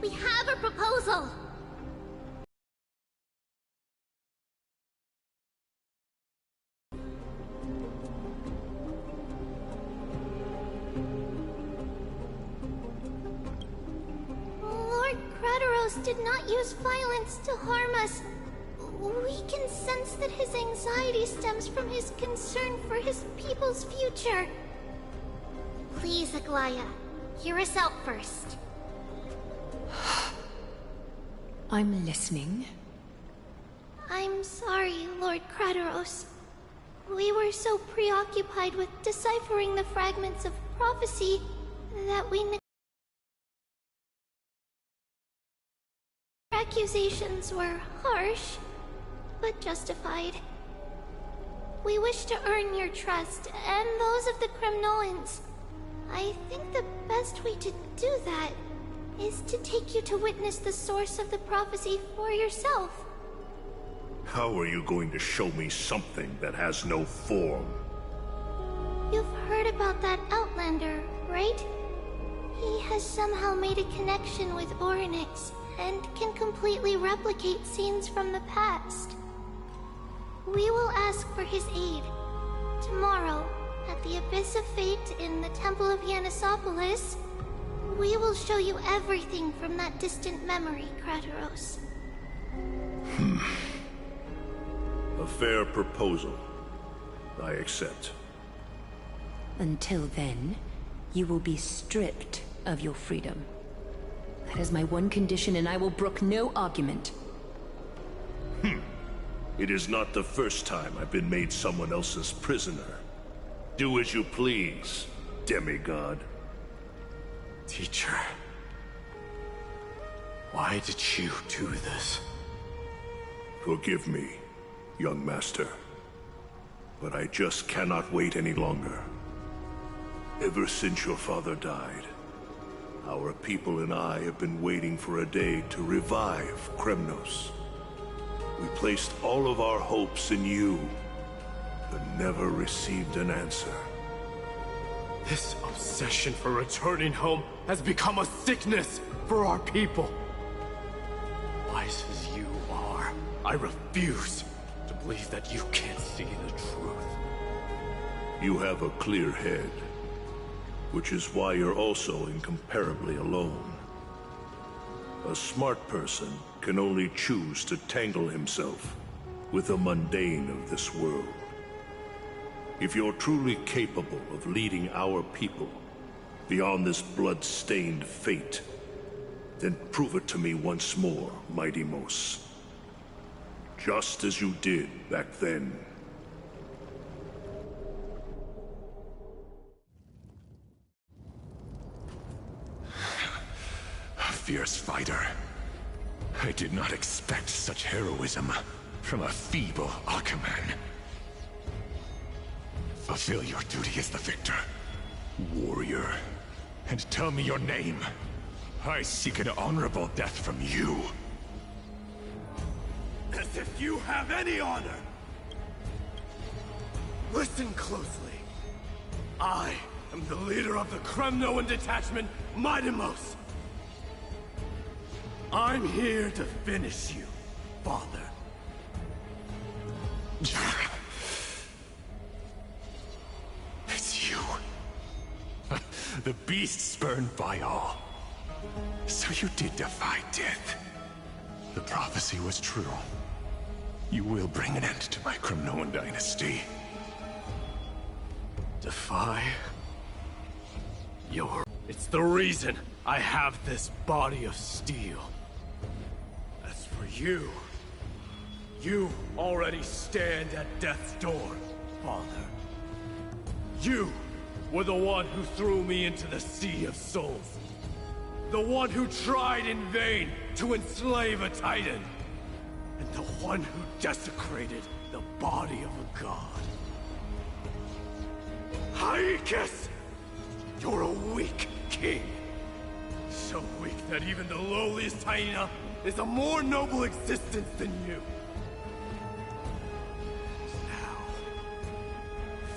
We have a proposal! Lord Crateros did not use violence to harm us. We can sense that his anxiety stems from his concern for his people's future. Please, Aglaya, hear us out first. I'm listening. I'm sorry, Lord Crateros. We were so preoccupied with deciphering the fragments of prophecy that we accusations were harsh, but justified. We wish to earn your trust, and those of the Kremnoans. I think the best way to do that is to take you to witness the source of the prophecy for yourself. How are you going to show me something that has no form? You've heard about that Outlander, right? He has somehow made a connection with Orynyx and can completely replicate scenes from the past. We will ask for his aid. Tomorrow, at the Abyss of Fate in the Temple of Yanisopolis, we will show you everything from that distant memory, Crateros. A fair proposal. I accept. Until then, you will be stripped of your freedom. That is my one condition, and I will brook no argument. It is not the first time I've been made someone else's prisoner. Do as you please, demigod. Teacher, why did you do this? Forgive me, young master. But I just cannot wait any longer. Ever since your father died, our people and I have been waiting for a day to revive Kremnos. We placed all of our hopes in you, but never received an answer. This obsession for returning home has become a sickness for our people. Wise as you are, I refuse to believe that you can't see the truth. You have a clear head, which is why you're also incomparably alone. A smart person can only choose to tangle himself with the mundane of this world. If you're truly capable of leading our people beyond this blood-stained fate, then prove it to me once more, Mighty Mos. Just as you did back then. A fierce fighter. I did not expect such heroism from a feeble Akaman. Fulfill your duty as the victor, warrior, and tell me your name. I seek an honorable death from you. As if you have any honor! Listen closely. I am the leader of the Kremnoan detachment, Mighty Mos. I'm here to finish you, father. It's you. The beast spurned by all. So you did defy death. The prophecy was true. You will bring an end to my Kremnoan dynasty. Defy? It's the reason I have this body of steel. As for you, you already stand at death's door, father. You were the one who threw me into the Sea of Souls. The one who tried in vain to enslave a Titan. And the one who desecrated the body of a god. Hyrkes! You're a weak king. So weak that even the lowliest hyena is a more noble existence than you. Now,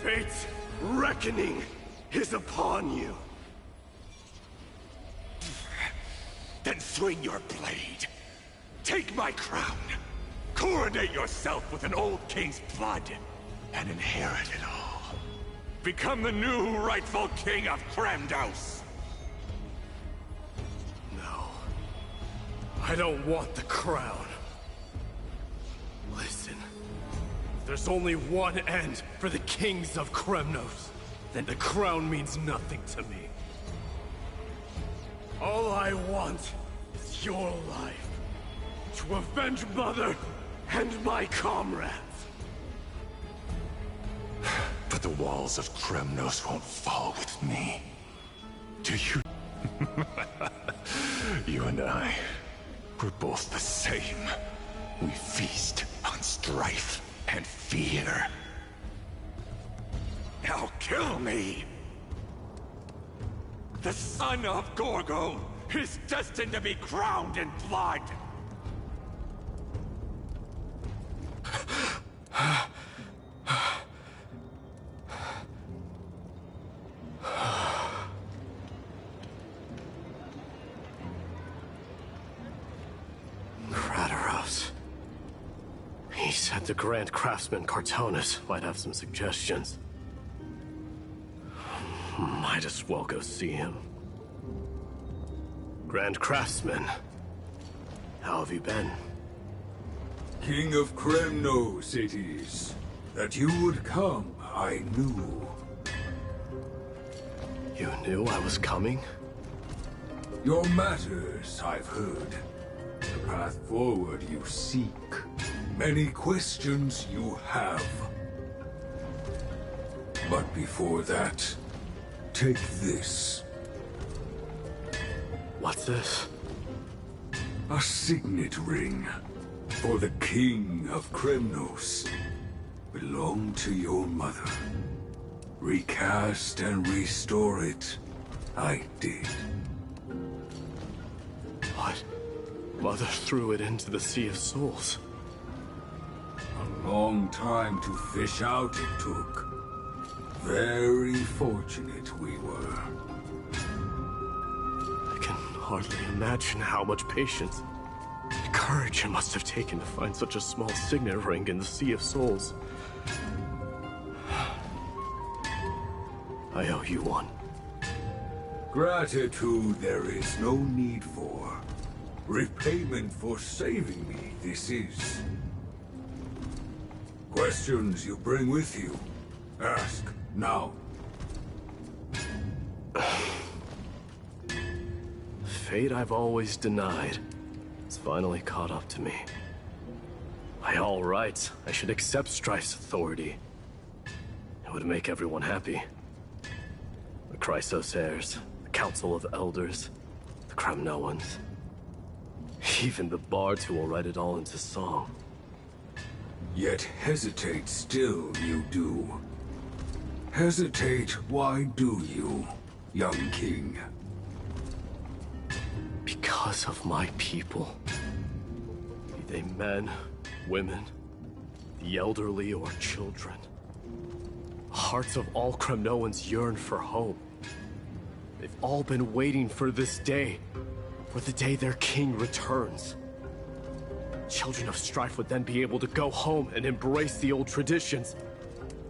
fate's reckoning is upon you. Then Swing your blade. Take my crown. Coronate yourself with an old king's blood, and inherit it all. Become the new rightful king of Kremnos. No. I don't want the crown. Listen. There's only one end for the kings of Kremnos. Then the crown means nothing to me. All I want is your life. To avenge Mother and my comrades. But the walls of Kremnos won't fall with me. Do you? You and I, we're both the same. We feast on strife and fear. Now kill me! The son of Gorgo is destined to be crowned in blood! Kratoros. He said the Grand Craftsman Cartonis might have some suggestions. Might as well go see him. Grand Craftsman, how have you been? King of Kremnos it is. That you would come, I knew. You knew I was coming? Your matters, I've heard. The path forward you seek. Many questions you have. But before that, take this. What's this? A signet ring. For the King of Kremnos. Belonged to your mother. Recast and restore it. I did. What? Mother threw it into the Sea of Souls. A long time to fish out it took. Very fortunate we were. I can hardly imagine how much patience and courage it must have taken to find such a small signet ring in the Sea of Souls. I owe you one. Gratitude there is no need for. Repayment for saving me, this is. Questions you bring with you? Ask, now. Fate I've always denied. It's finally caught up to me. By all rights, I should accept Strife's authority. It would make everyone happy. The Chrysos heirs, the Council of Elders, the Kremnoans. Even the bards who will write it all into song. Yet hesitate still you do. Hesitate, why do you, young king? Because of my people. Be they men, women, the elderly or children. The hearts of all Kremnoans yearn for home. They've all been waiting for this day. For the day their king returns. Children of Strife would then be able to go home and embrace the old traditions.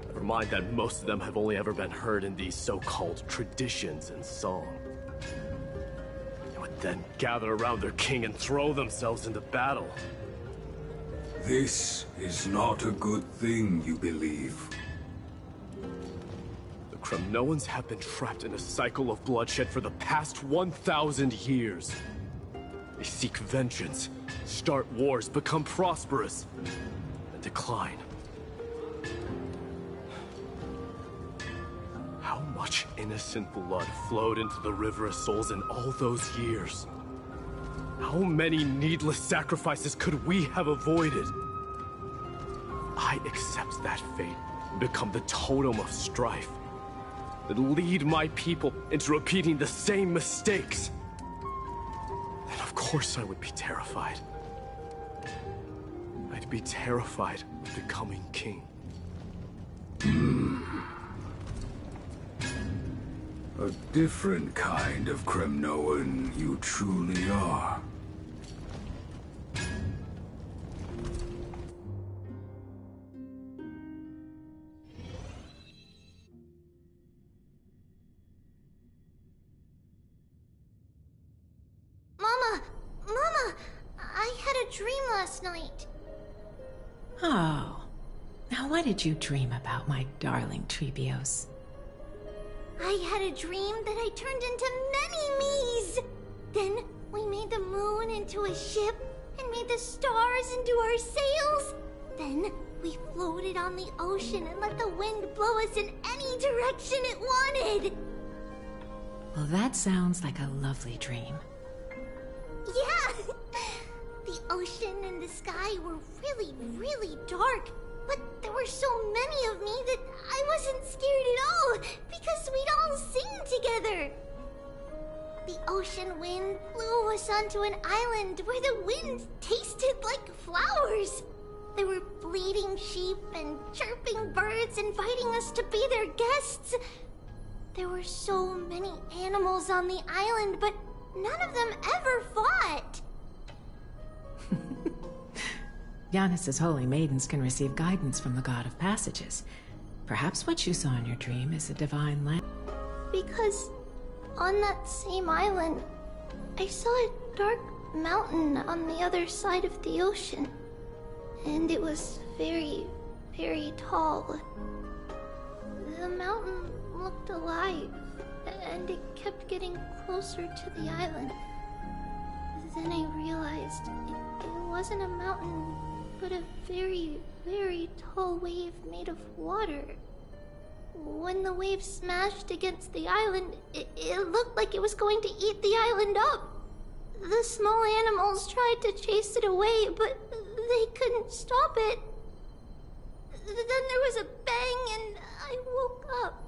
Never mind that most of them have only ever been heard in these so-called traditions and song. They would then gather around their king and throw themselves into battle. This is not a good thing, you believe. The Kremnoans have been trapped in a cycle of bloodshed for the past 1,000 years. They seek vengeance, start wars, become prosperous, and decline. How much innocent blood flowed into the River of Souls in all those years? How many needless sacrifices could we have avoided? I accept that fate and become the totem of strife that lead my people into repeating the same mistakes. Then of course I would be terrified. I'd be terrified of becoming king. A different kind of Kremnoan you truly are. Yeah, I had a dream last night. Oh. Now what did you dream about, my darling Treebios? I had a dream that I turned into many me's. Then we made the moon into a ship and made the stars into our sails. Then we floated on the ocean and let the wind blow us in any direction it wanted. Well, that sounds like a lovely dream. Yeah! The ocean and the sky were really, really dark. But there were so many of me that I wasn't scared at all, because we'd all sing together. The ocean wind blew us onto an island where the wind tasted like flowers. There were bleating sheep and chirping birds inviting us to be their guests. There were so many animals on the island, but none of them ever fought. Yanis's holy maidens can receive guidance from the God of Passages. Perhaps what you saw in your dream is a divine land. Because on that same island, I saw a dark mountain on the other side of the ocean. And it was very, very tall. The mountain looked alive, and it kept getting closer to the island. Then I realized it wasn't a mountain, but a very, very tall wave made of water. When the wave smashed against the island, it looked like it was going to eat the island up. The small animals tried to chase it away, but they couldn't stop it. Then there was a bang and I woke up.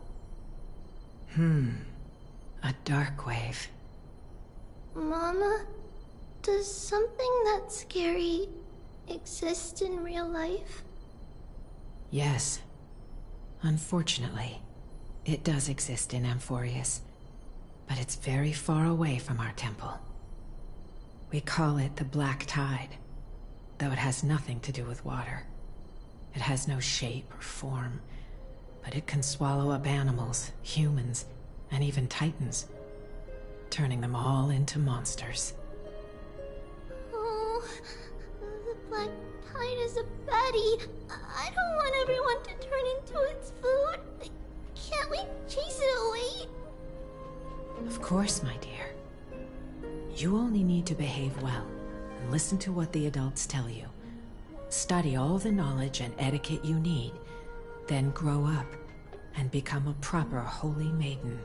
A dark wave. Mama, does something that scary exist in real life? Yes. Unfortunately, it does exist in Amphorius, but it's very far away from our temple. We call it the Black Tide, though it has nothing to do with water. It has no shape or form, but it can swallow up animals, humans, and even titans, turning them all into monsters. Oh, the Black Tide is a baddie. I don't want everyone to turn into its food. Can't we chase it away? Of course, my dear. You only need to behave well and listen to what the adults tell you. Study all the knowledge and etiquette you need, then grow up and become a proper holy maiden.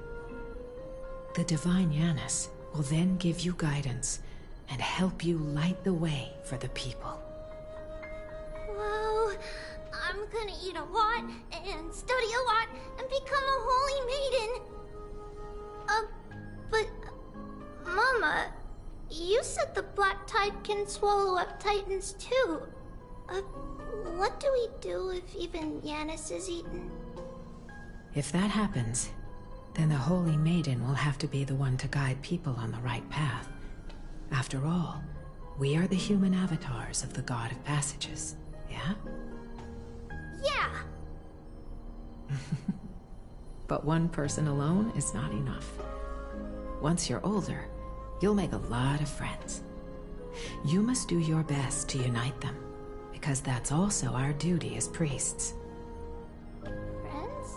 The divine Yanis will then give you guidance and help you light the way for the people. Wow, I'm gonna eat a lot and study a lot and become a holy maiden. But Mama, you said the Black Tide can swallow up titans too. What do we do if even Yanis is eaten? If that happens, then the Holy Maiden will have to be the one to guide people on the right path. After all, we are the human avatars of the God of Passages, yeah? Yeah! But one person alone is not enough. Once you're older, you'll make a lot of friends. You must do your best to unite them, because that's also our duty as priests. Friends?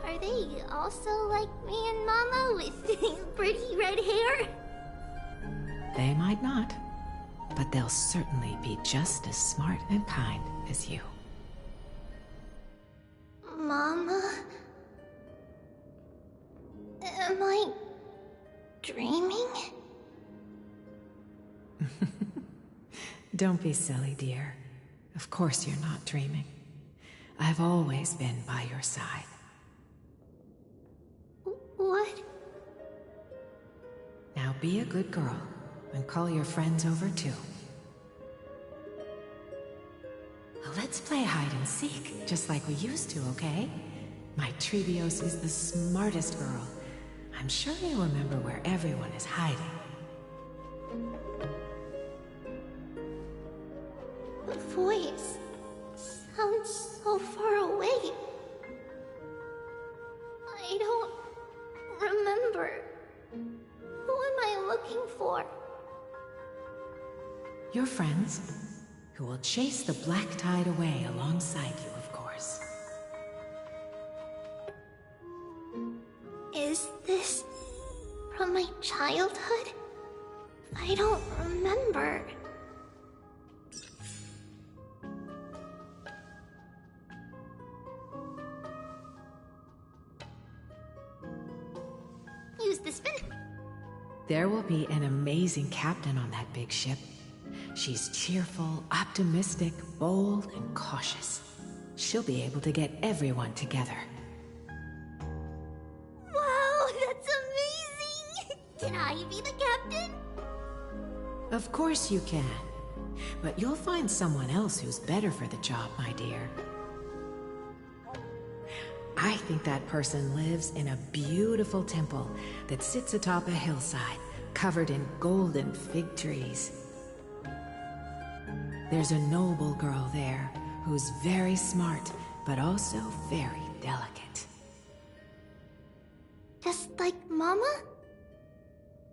Are they also like me and Mama with pretty red hair? They might not, but they'll certainly be just as smart and kind as you. Mama? Am I dreaming? Don't be silly, dear. Of course you're not dreaming. I've always been by your side. What? Now be a good girl and call your friends over too. Well, let's play hide and seek, just like we used to, okay? My Treebios is the smartest girl. I'm sure you remember where everyone is hiding. The voice sounds so far away. I don't remember. Who am I looking for? Your friends, who will chase the Black Tide away alongside you, of course. Is this from my childhood? I don't remember. Use the spin. There will be an amazing captain on that big ship. She's cheerful, optimistic, bold, and cautious. She'll be able to get everyone together. Wow, that's amazing! Can I be the captain? Of course you can. But you'll find someone else who's better for the job, my dear. I think that person lives in a beautiful temple that sits atop a hillside, covered in golden fig trees. There's a noble girl there who's very smart, but also very delicate. Just like Mama?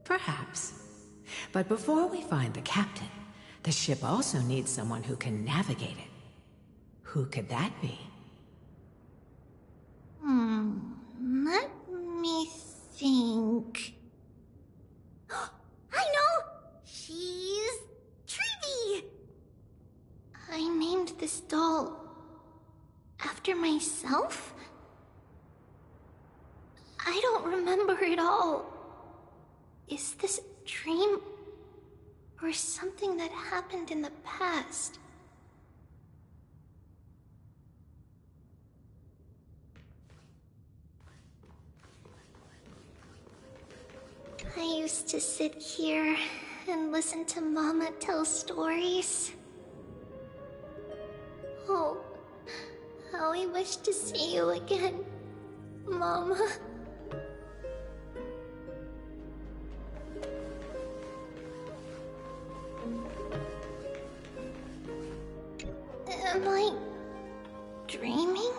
Perhaps. But before we find the captain, the ship also needs someone who can navigate it. Who could that be? Let me think. I know! She's Trivy! I named this doll after myself? I don't remember it all. Is this a dream or something that happened in the past? I used to sit here and listen to Mama tell stories. Oh, how I wish to see you again, Mama. Am I dreaming?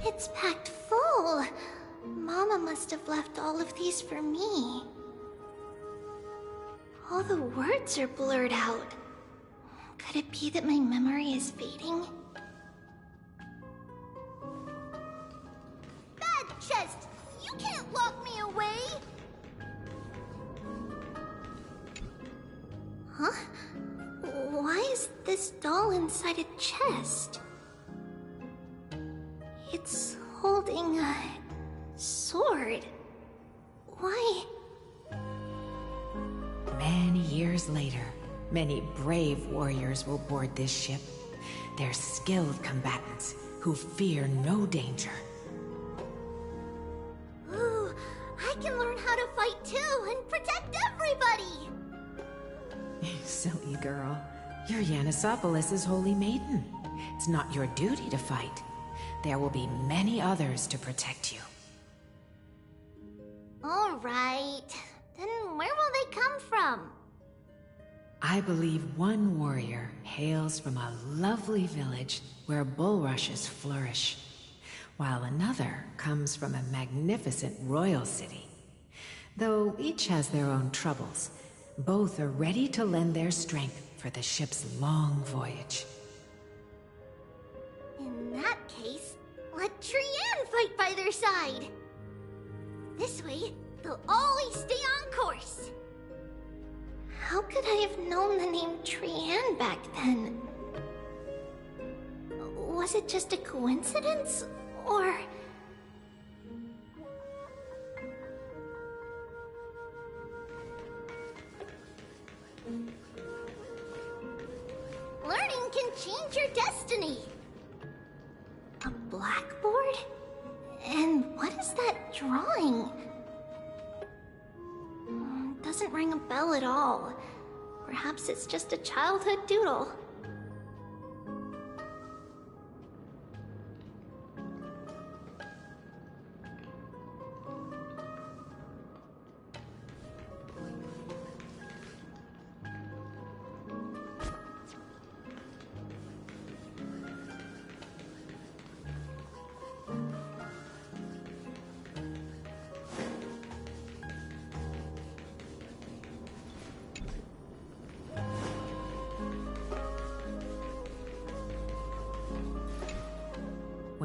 It's packed full. Mama must have left all of these for me. All the words are blurred out. Could it be that my memory is fading? Bad chest! You can't lock me away! Huh? Why is this doll inside a chest? It's holding a sword. Why? Many years later, many brave warriors will board this ship. They're skilled combatants who fear no danger. Ooh, I can learn how to fight too and protect everybody! Silly girl. You're Yanisopoulos' holy maiden. It's not your duty to fight. There will be many others to protect you. All right. Then where will they come from? I believe one warrior hails from a lovely village where bulrushes flourish, while another comes from a magnificent royal city. Though each has their own troubles, both are ready to lend their strength for the ship's long voyage. In that case, let Trian fight by their side. This way, they'll always stay on course. How could I have known the name Trian back then? Was it just a coincidence, or... Learning can change your destiny. A blackboard? And what is that drawing? Doesn't ring a bell at all. Perhaps it's just a childhood doodle.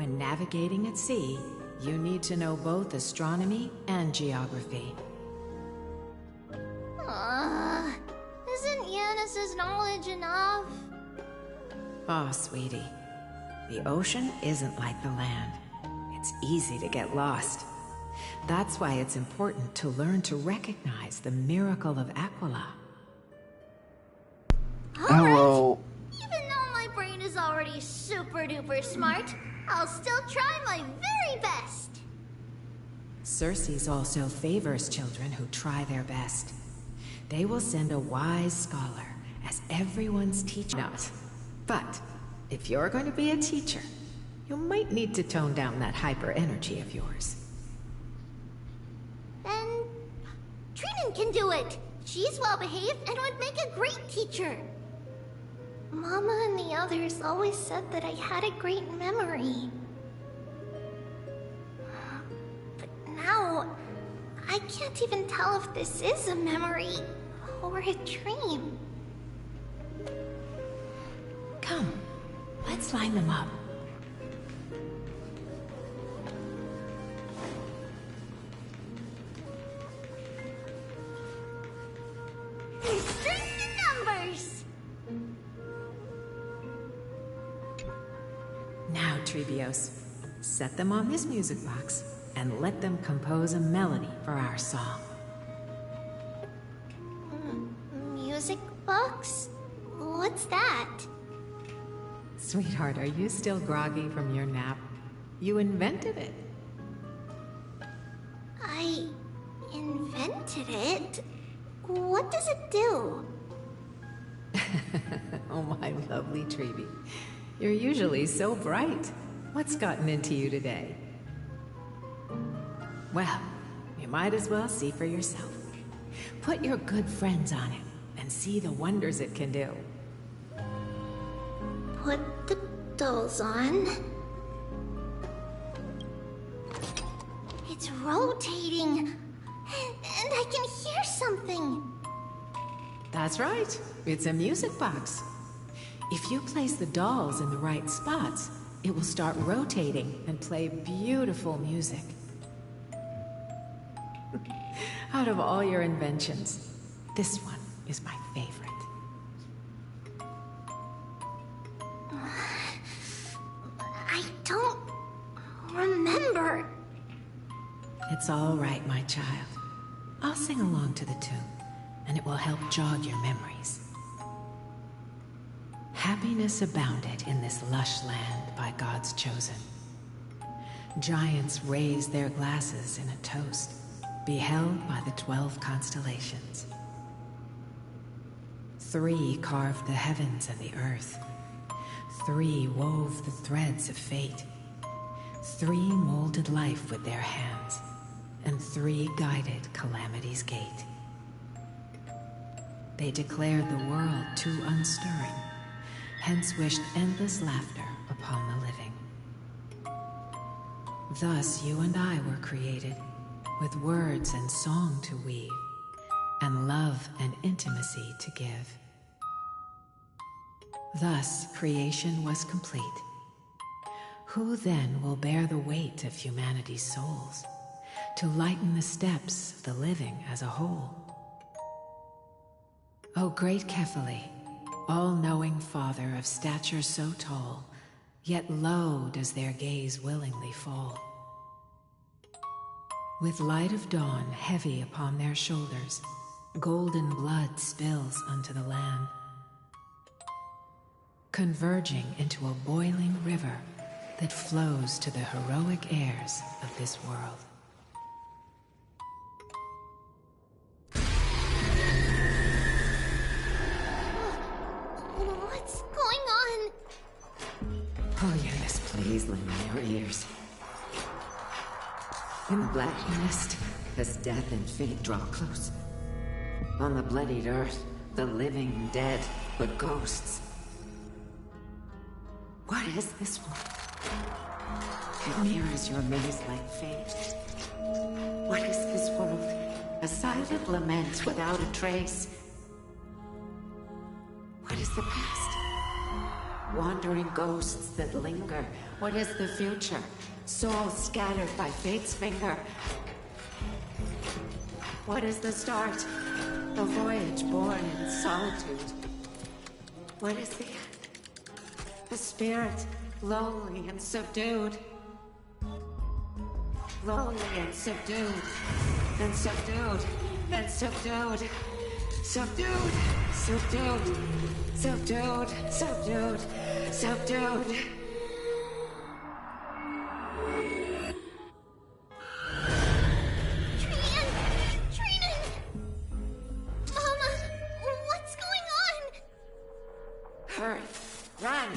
When navigating at sea, you need to know both astronomy and geography. Isn't Yanis's knowledge enough? Oh, sweetie. The ocean isn't like the land. It's easy to get lost. That's why it's important to learn to recognize the miracle of Aquila. Hello. Even though my brain is already super duper smart, I'll still try my very best. Circe also favors children who try their best. They will send a wise scholar as everyone's teacher. Not. But if you're going to be a teacher, you might need to tone down that hyper energy of yours. Then Trinan can do it. She's well behaved and would make a great teacher. Mama and the others always said that I had a great memory. But now, I can't even tell if this is a memory or a dream. Come, let's line them up. String the numbers! Now, Trebios, set them on this music box and let them compose a melody for our song. Music box? What's that? Sweetheart, are you still groggy from your nap? You invented it. I invented it? What does it do? Oh, my lovely Trebi. You're usually so bright. What's gotten into you today? Well, you might as well see for yourself. Put your good friends on it and see the wonders it can do. Put the dolls on. It's rotating. And I can hear something. That's right. It's a music box. If you place the dolls in the right spots, it will start rotating and play beautiful music. Out of all your inventions, this one is my favorite. I don't remember. It's all right, my child. I'll sing along to the tune, and it will help jog your memories. Happiness abounded in this lush land by God's chosen. Giants raised their glasses in a toast, beheld by the 12 constellations. 3 carved the heavens and the earth. 3 wove the threads of fate. 3 molded life with their hands, and 3 guided calamity's gate. They declared the world too unstirring, hence wished endless laughter upon the living. Thus you and I were created, with words and song to weave, and love and intimacy to give. Thus creation was complete. Who then will bear the weight of humanity's souls, to lighten the steps of the living as a whole? O great Kefali, all-knowing Father of stature so tall, yet low does their gaze willingly fall. With light of dawn heavy upon their shoulders, golden blood spills unto the land, converging into a boiling river that flows to the heroic heirs of this world. What's going on? Oh, Eunice, please lend me your ears. In the black mist, as death and fate draw close. On the bloodied earth, the living dead, but ghosts. What is this one? It mirrors your maze-like fate. What is this world? A silent lament without a trace. What is the past? Wandering ghosts that linger. What is the future? Souls scattered by fate's finger. What is the start? A voyage born in solitude. What is the end? A spirit, lonely and subdued. Lonely and subdued. Then subdued. Then subdued. Subdued. Subdued. Subdued. Subdued. Subdued. Run!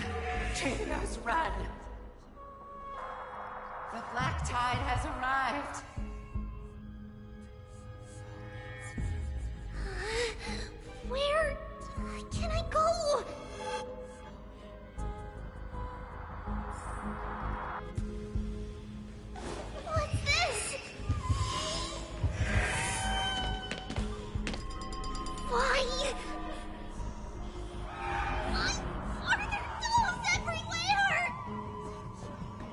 Trivios, run! The Black Tide has arrived! Where can I go? What's this? Why?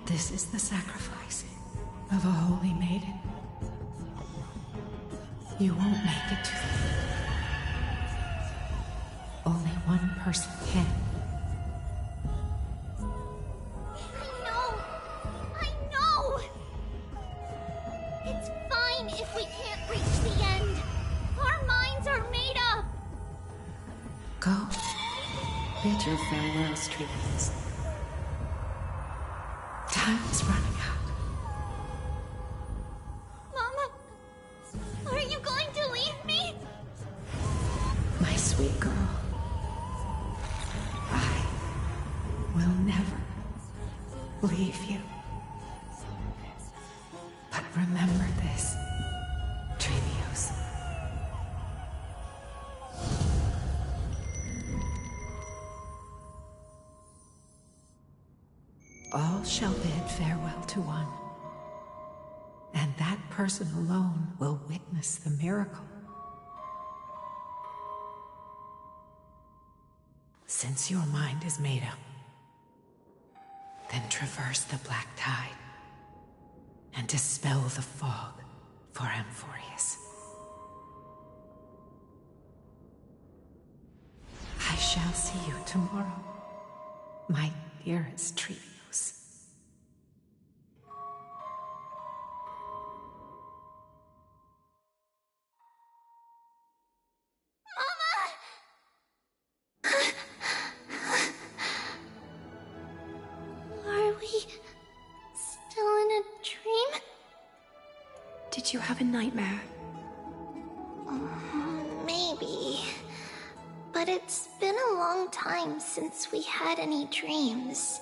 This is the sacrifice of a holy maiden. You won't make it to the end. Only one person can. I know! It's fine if we can't reach the end. Our minds are made up. Go. Bid your farewells, Trivios. Time is running out. Mama, are you going to leave me? My sweet girl. I will never leave you. But remember this, Trivios. All shall bid farewell to one, and that person alone will witness the miracle. Since your mind is made up, then traverse the Black Tide and dispel the fog for Amphorius. I shall see you tomorrow, my dearest Trivios. Did you have a nightmare? Maybe. But it's been a long time since we had any dreams.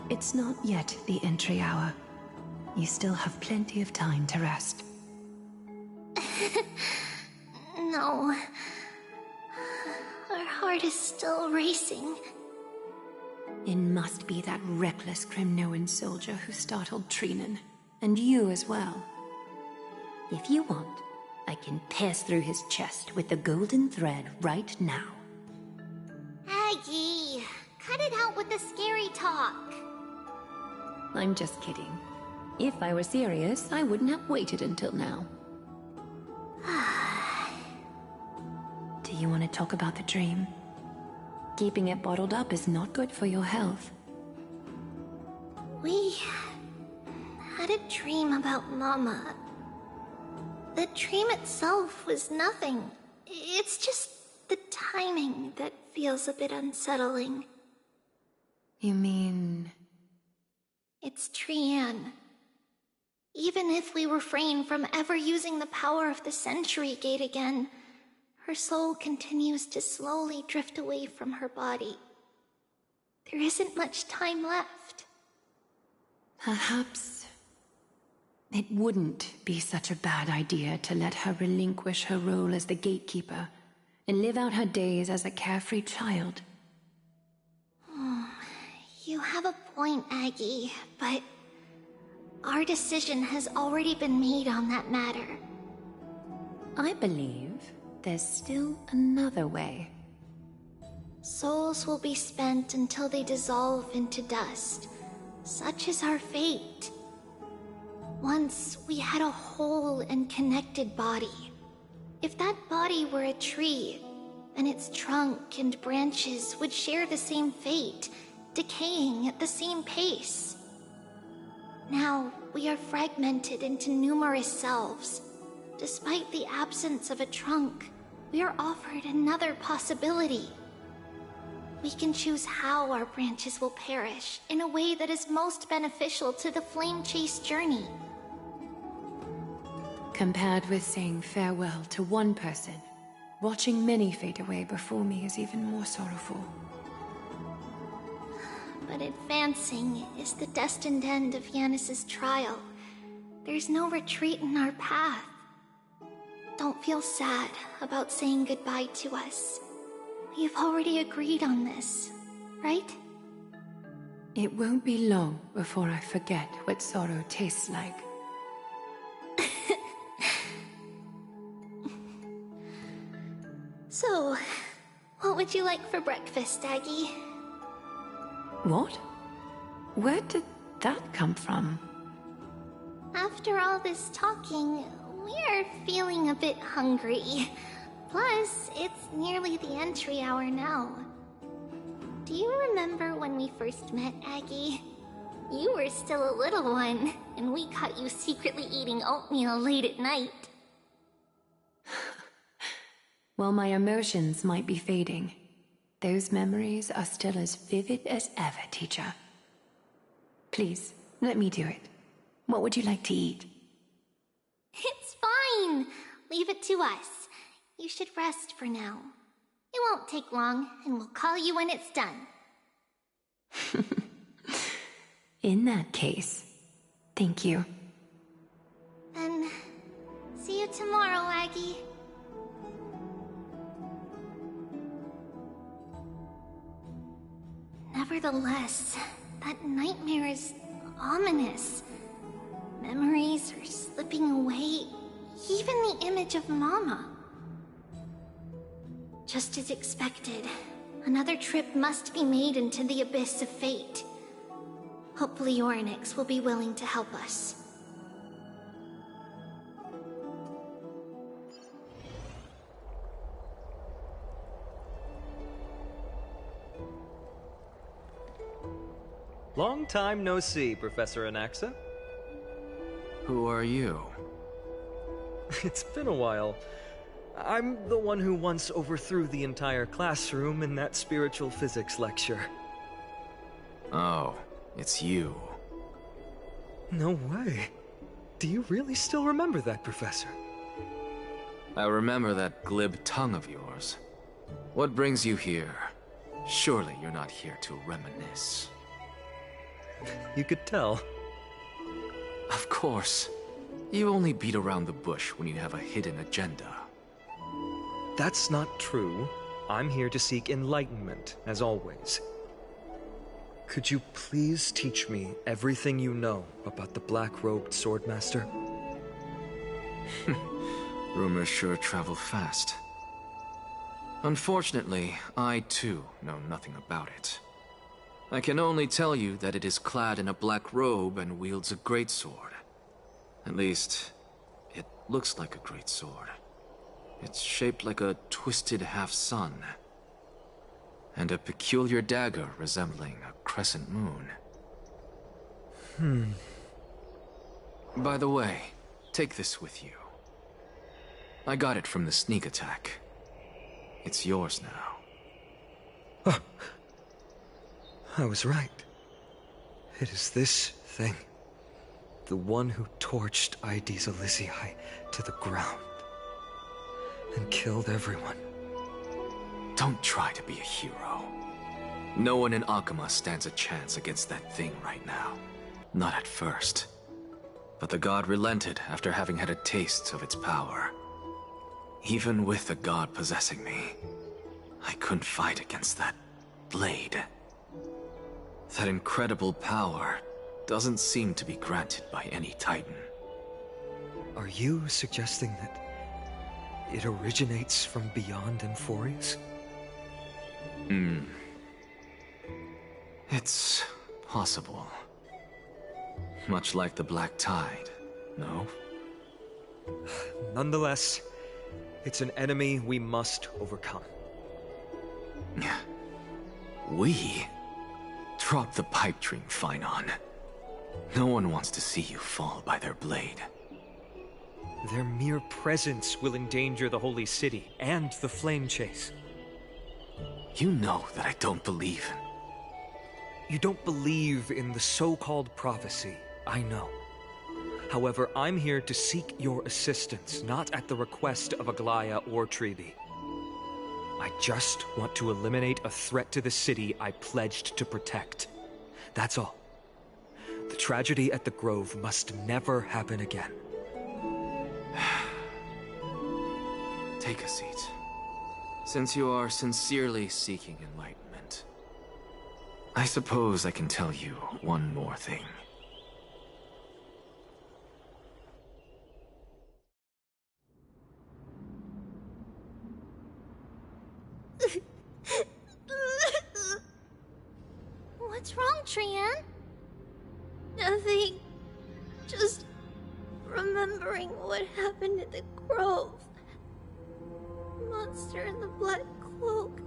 It's not yet the entry hour. You still have plenty of time to rest. No. Our heart is still racing. It must be that reckless Kremnoan soldier who startled Trinan. And you as well. If you want, I can pass through his chest with the golden thread right now. Aggie, cut it out with the scary talk. I'm just kidding. If I were serious, I wouldn't have waited until now. Do you want to talk about the dream? Keeping it bottled up is not good for your health. We had a dream about Mama. The dream itself was nothing. It's just the timing that feels a bit unsettling. You mean... It's Trian. Even if we refrain from ever using the power of the Century Gate again, her soul continues to slowly drift away from her body. There isn't much time left. Perhaps it wouldn't be such a bad idea to let her relinquish her role as the gatekeeper and live out her days as a carefree child. You have a point, Aggie, but our decision has already been made on that matter. I believe there's still another way. Souls will be spent until they dissolve into dust. Such is our fate. Once we had a whole and connected body. If that body were a tree, then its trunk and branches would share the same fate, decaying at the same pace. Now, we are fragmented into numerous selves. Despite the absence of a trunk, we are offered another possibility. We can choose how our branches will perish in a way that is most beneficial to the Flame Chase journey. Compared with saying farewell to one person, watching many fade away before me is even more sorrowful. But advancing is the destined end of Yanis's trial. There's no retreat in our path. Don't feel sad about saying goodbye to us. We've already agreed on this, right? It won't be long before I forget what sorrow tastes like. So, what would you like for breakfast, Aggie? What? Where did that come from? After all this talking, we're feeling a bit hungry. Plus, it's nearly the entry hour now. Do you remember when we first met, Aggie? You were still a little one, and we caught you secretly eating oatmeal late at night. While my emotions might be fading, those memories are still as vivid as ever, teacher. Please, let me do it. What would you like to eat? It's fine! Leave it to us. You should rest for now. It won't take long, and we'll call you when it's done. In that case, thank you. Then, see you tomorrow, Aggie. Nevertheless, that nightmare is ominous. Memories are slipping away, even the image of Mama. Just as expected, another trip must be made into the abyss of fate. Hopefully Orynyx will be willing to help us. Long time no see, Professor Anaxa. Who are you? It's been a while. I'm the one who once overthrew the entire classroom in that spiritual physics lecture. Oh, it's you. No way. Do you really still remember that, Professor? I remember that glib tongue of yours. What brings you here? Surely you're not here to reminisce. You could tell. Of course. You only beat around the bush when you have a hidden agenda. That's not true. I'm here to seek enlightenment, as always. Could you please teach me everything you know about the Black-Robed Swordmaster? Rumors sure travel fast. Unfortunately, I too know nothing about it. I can only tell you that it is clad in a black robe and wields a greatsword. At least, it looks like a greatsword. It's shaped like a twisted half-sun, and a peculiar dagger resembling a crescent moon. By the way, take this with you. I got it from the sneak attack. It's yours now. Oh. I was right. It is this thing. The one who torched Aedes Elysiae to the ground. And killed everyone. Don't try to be a hero. No one in Akuma stands a chance against that thing right now. Not at first. But the god relented after having had a taste of its power. Even with the god possessing me, I couldn't fight against that blade. That incredible power doesn't seem to be granted by any Titan. Are you suggesting that it originates from beyond Amphorius? It's possible. Much like the Black Tide, no? Nonetheless, it's an enemy we must overcome. We? Drop the pipe dream, Phainon. No one wants to see you fall by their blade. Their mere presence will endanger the Holy City and the Flame Chase. You know that I don't believe in... You don't believe in the so-called prophecy, I know. However, I'm here to seek your assistance, not at the request of Aglaya or Trevi. I just want to eliminate a threat to the city I pledged to protect. That's all. The tragedy at the Grove must never happen again. Take a seat. Since you are sincerely seeking enlightenment, I suppose I can tell you one more thing. What's wrong, Trian? Nothing. Just remembering what happened at the Grove. Monster in the black cloak.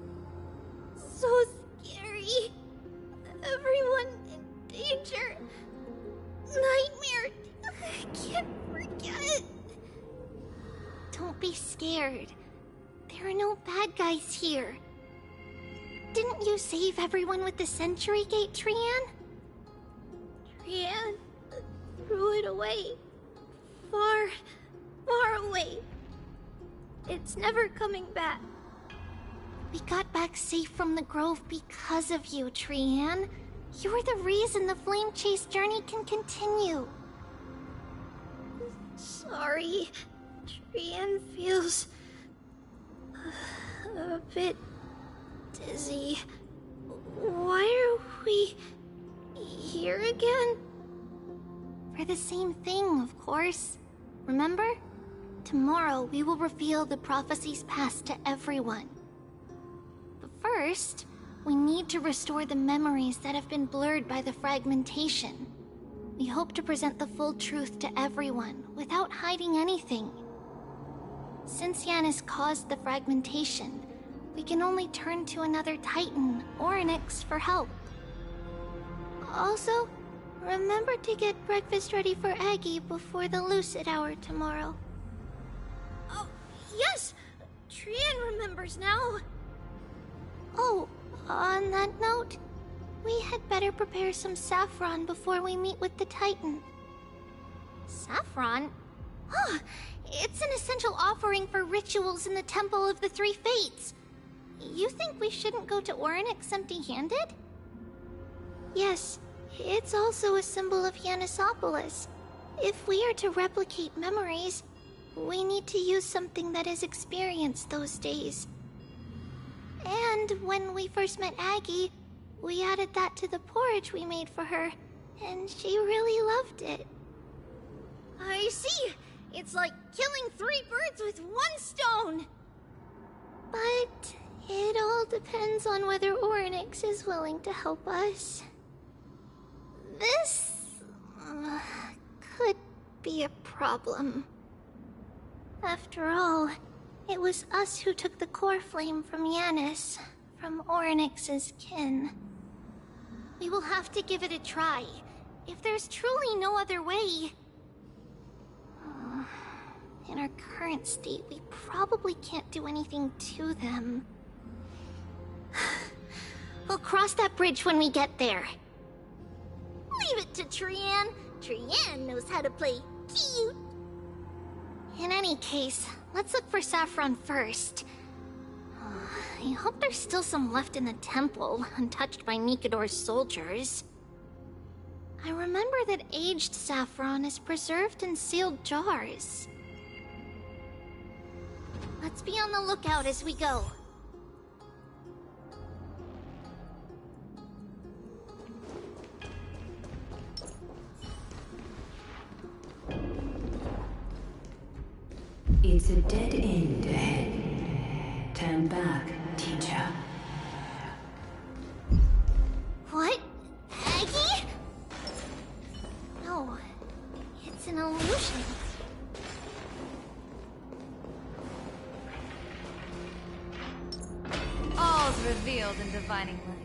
So scary. Everyone in danger. Nightmare. I can't forget. Don't be scared. There are no bad guys here. Didn't you save everyone with the Century Gate, Trian? Trian threw it away. Far, far away. It's never coming back. We got back safe from the Grove because of you, Trian. You're the reason the Flame Chase journey can continue. Sorry. Trian feels... a bit... dizzy. Why are we... here again? For the same thing, of course. Remember? Tomorrow we will reveal the prophecy's past to everyone. But first, we need to restore the memories that have been blurred by the fragmentation. We hope to present the full truth to everyone, without hiding anything. Since Yanis caused the fragmentation, we can only turn to another Titan, Orynyx, for help. Also, remember to get breakfast ready for Aggie before the Lucid Hour tomorrow. Oh, yes! Trian remembers now. Oh, on that note, we had better prepare some saffron before we meet with the Titan. Saffron? Huh, it's an essential offering for rituals in the Temple of the Three Fates. You think we shouldn't go to Orynyx empty-handed? Yes, it's also a symbol of Yanisopolis. If we are to replicate memories, we need to use something that has experienced those days. And when we first met Aggie, we added that to the porridge we made for her, and she really loved it. I see! It's like killing 3 birds with 1 stone! But it all depends on whether Orynyx is willing to help us. This... could be a problem. After all, it was us who took the core flame from Yanis, from Orynyx's kin. We will have to give it a try. If there's truly no other way... in our current state, we probably can't do anything to them. We'll cross that bridge when we get there. Leave it to Trian. Trian knows how to play cute. In any case, let's look for saffron first. I hope there's still some left in the temple, untouched by Nikador's soldiers. I remember that aged saffron is preserved in sealed jars. Let's be on the lookout as we go. It's a dead end ahead. Turn back, teacher. revealed in divining light.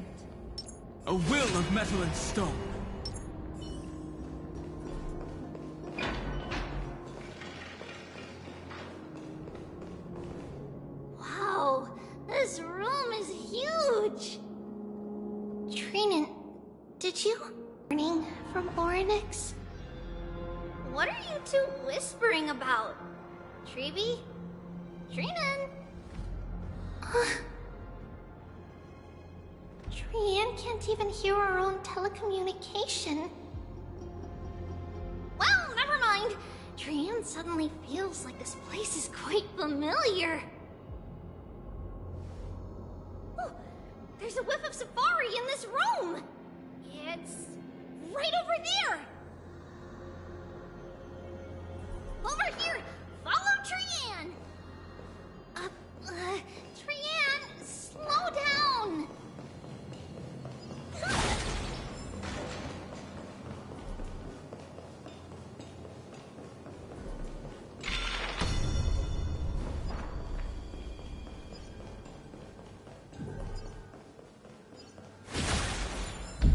A will of metal and stone. Wow, this room is huge! Trinen, did you... Warning from Orynyx? What are you two whispering about? Treeby? Trinen? Trian can't even hear our own telecommunication. Well, never mind. Trian suddenly feels like this place is quite familiar. Oh, there's a whiff of safari in this room. It's right over there. Over here! Follow Trian! Trian, slow down!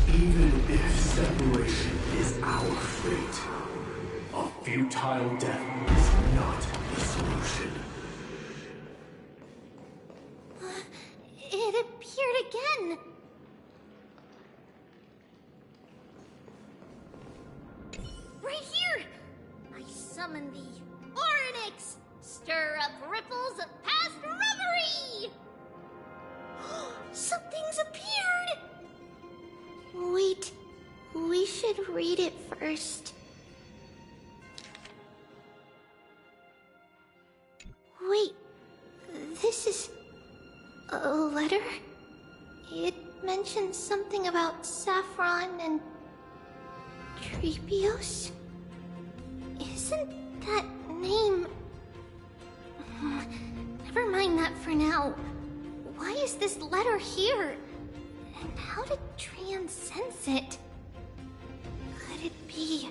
Even if separation is our fate, a futile death is not the solution. It appeared again. Right here! I summon thee, Orynyx! Stir up ripples of past reverie! Something's appeared! Wait, we should read it first. Wait, this is a letter? It mentions something about Saffron and Treebios? Isn't that name... Never mind that for now. Why is this letter here? And how did Trian sense it? Could it be...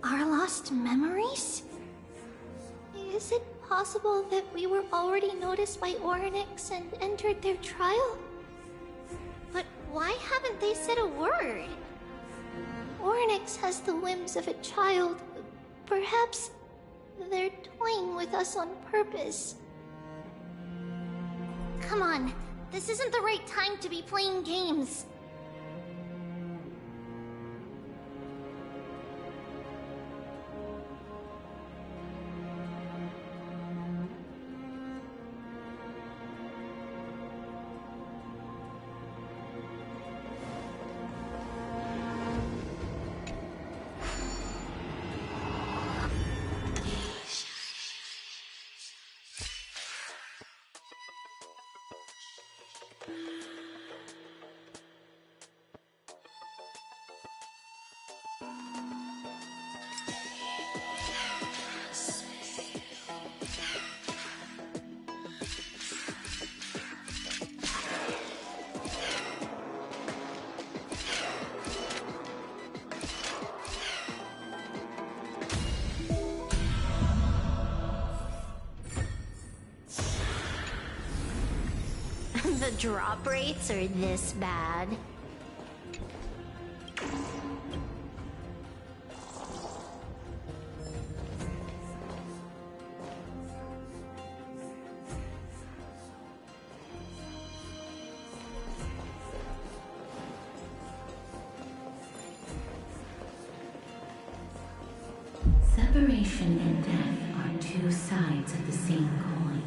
our lost memories? Is it possible that we were already noticed by Orynyx and entered their trial? But why haven't they said a word? Orynyx has the whims of a child. Perhaps they're toying with us on purpose. Come on, this isn't the right time to be playing games. The drop rates are this bad. Separation and death are two sides of the same coin.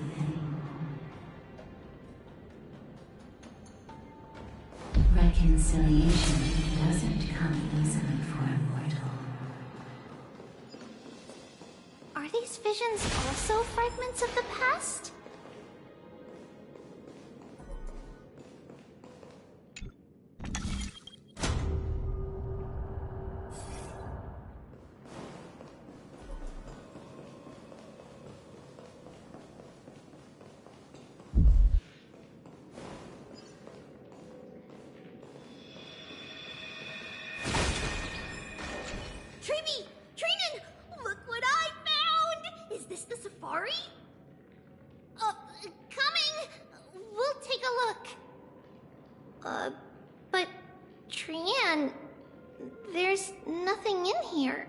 Reconciliation doesn't come easily for a mortal. Are these visions also fragments of the past? But Trian, there's nothing in here.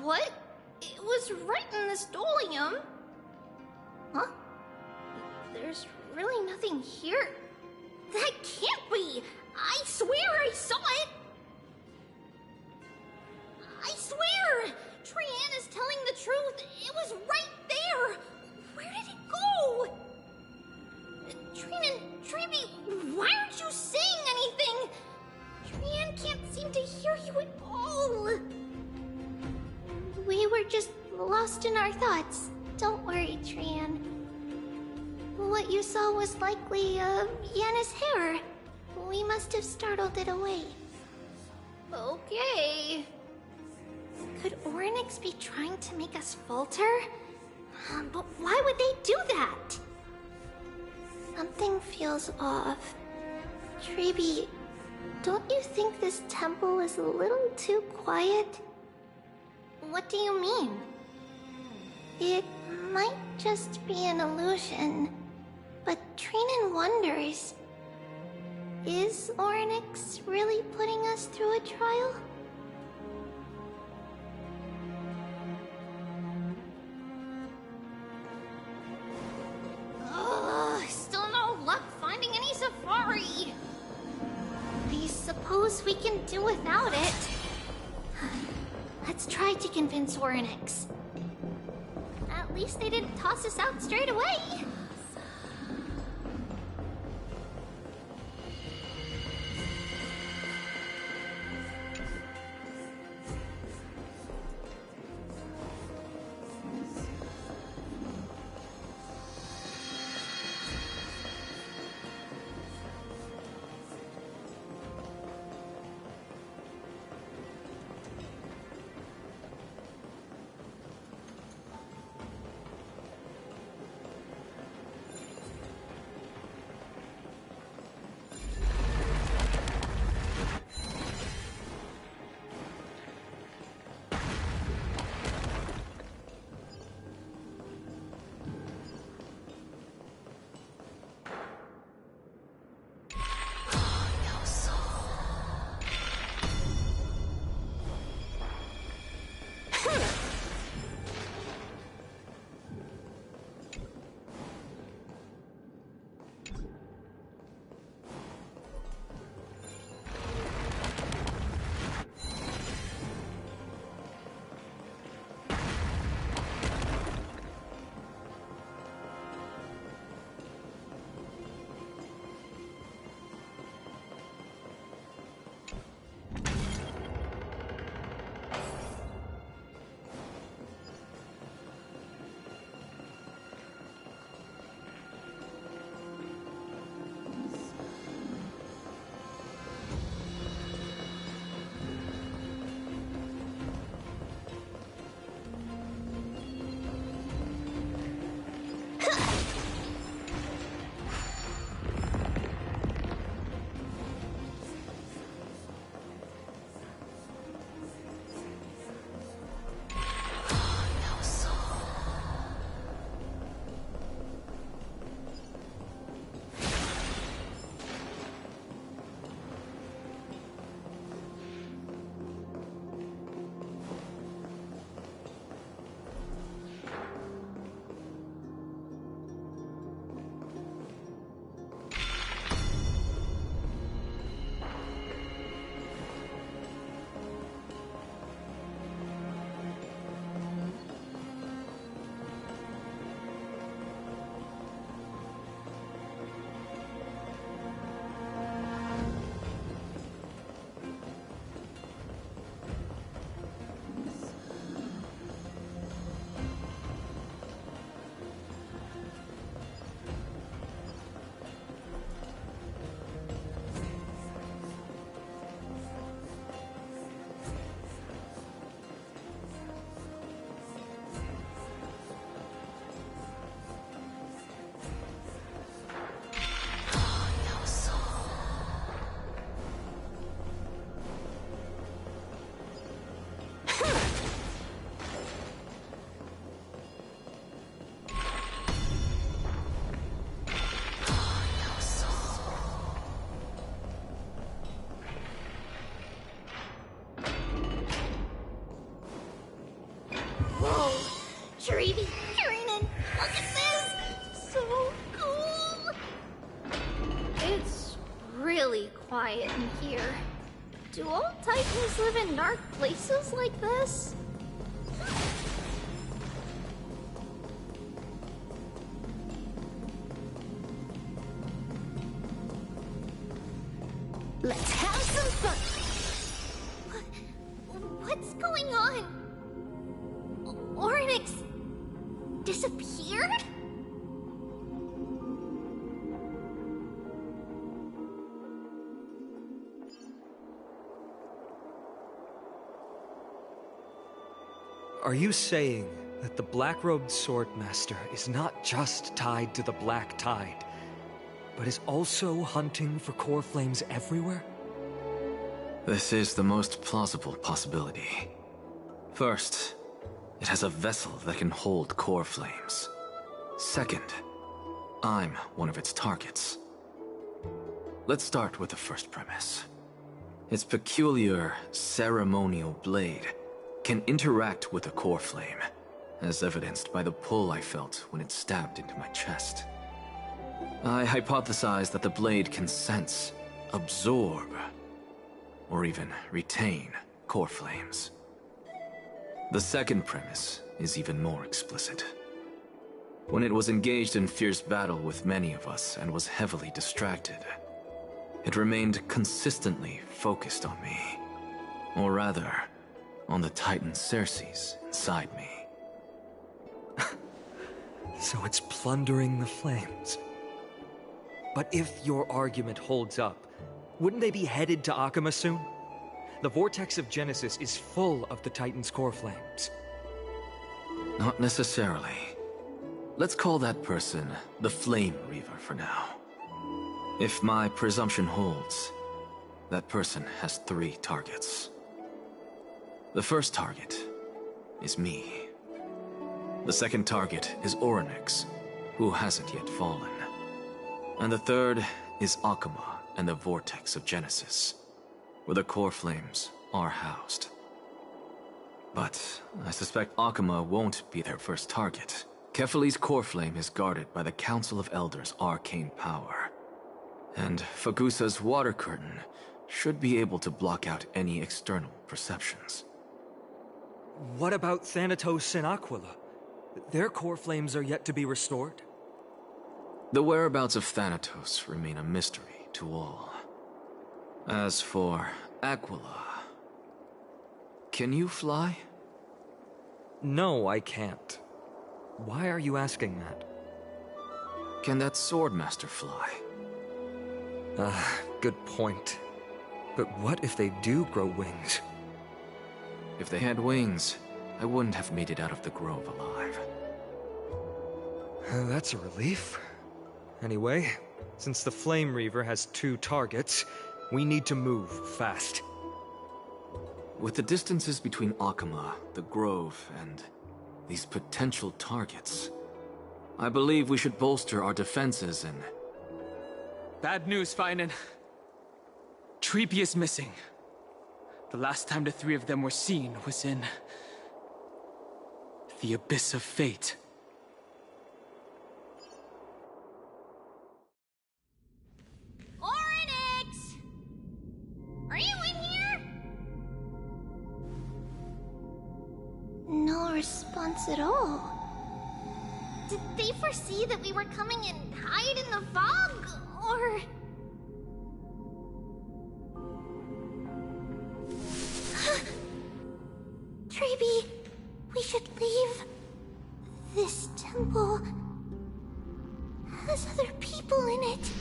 What? It was right in the stolium. Huh? There's really nothing here. That can't be! I swear I saw it! I swear! Trian is telling the truth. It was right there. Where did it go? Trian, Treeby, why aren't you saying anything? Trian can't seem to hear you at all. We were just lost in our thoughts. Don't worry, Trian. What you saw was likely, Yana's hair. We must have startled it away. Okay. Could Orynyx be trying to make us falter? But why would they do that? Something feels off. Treeby, don't you think this temple is a little too quiet? What do you mean? It might just be an illusion, but Trinan wonders, is Orynyx really putting us through a trial? Still no luck finding any safari. I suppose we can do without it. Let's try to convince Orynyx. At least they didn't toss us out straight away. quiet in here. Do all Titans live in dark places like this? Let's have some fun! What's going on? Oryx disappeared? Are you saying that the Black-Robed Swordmaster is not just tied to the Black Tide, but is also hunting for core flames everywhere? This is the most plausible possibility. First, it has a vessel that can hold core flames. Second, I'm one of its targets. Let's start with the first premise. Its peculiar ceremonial blade can interact with a core flame, as evidenced by the pull I felt when it stabbed into my chest. I hypothesize that the blade can sense, absorb, or even retain core flames. The second premise is even more explicit. When it was engaged in fierce battle with many of us and was heavily distracted, it remained consistently focused on me. Or rather, on the Titan Ceres inside me. So it's plundering the flames. But if your argument holds up, wouldn't they be headed to Akuma soon? The vortex of Genesis is full of the Titan's core flames. Not necessarily. Let's call that person the Flame Reaver for now. If my presumption holds, that person has 3 targets. The first target is me. The second target is Oryx, who hasn't yet fallen. And the third is Akuma and the Vortex of Genesis, where the core flames are housed. But I suspect Akuma won't be their first target. Kefali's core flame is guarded by the Council of Elders' arcane power. And Fagusa's water curtain should be able to block out any external perceptions. What about Thanatos and Aquila? Their core flames are yet to be restored? The whereabouts of Thanatos remain a mystery to all. As for Aquila... Can you fly? No, I can't. Why are you asking that? Can that Swordmaster fly? Good point. But what if they do grow wings? If they had wings, I wouldn't have made it out of the grove alive. That's a relief. Anyway, since the Flame Reaver has 2 targets, we need to move fast. With the distances between Akuma, the grove, and these potential targets, I believe we should bolster our defenses and... Bad news, Finan. Treepy is missing. The last time the 3 of them were seen was in... the Abyss of Fate. Oryx! Are you in here? No response at all. Did they foresee that we were coming and hide in the fog, or... Treepy, we should leave. This temple has other people in it.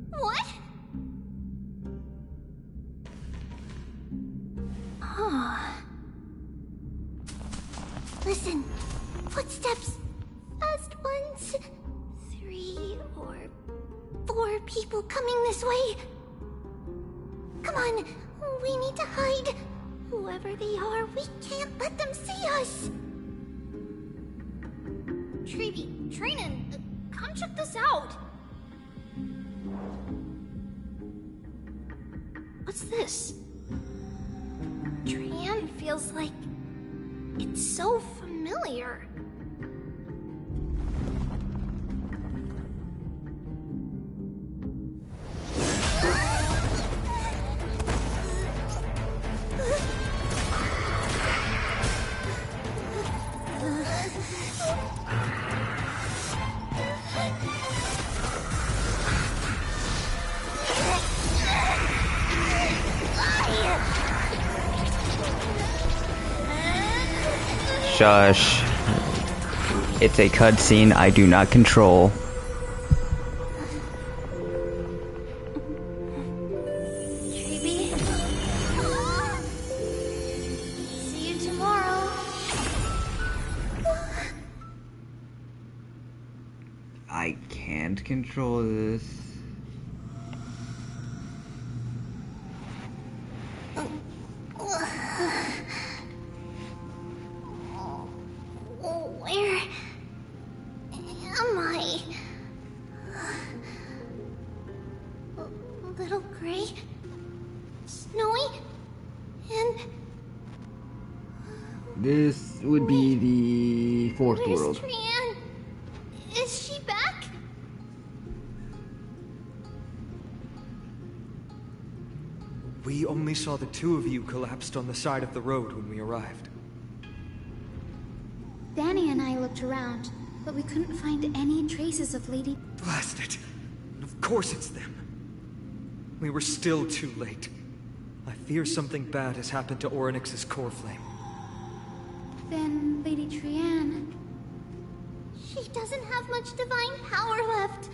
What? Oh. Listen, footsteps. Fast ones. 3 or 4 people coming this way. Come on, we need to hide. Whoever they are, we can't let them see us. Treepy, Trinen, come check this out. What's this? Trian feels like it's so familiar. Shush. It's a cutscene I do not control. Treby. See you tomorrow. I can't control this. Where am I? Little Gray? Snowy? And... This would be the fourth where's world. Trian? Is she back? We only saw the two of you collapsed on the side of the road when we arrived. Danny and I looked around, but we couldn't find any traces of Lady... Blast it! Of course it's them. We were still too late. I fear something bad has happened to Orynyx's core flame. Then Lady Trian... She doesn't have much divine power left.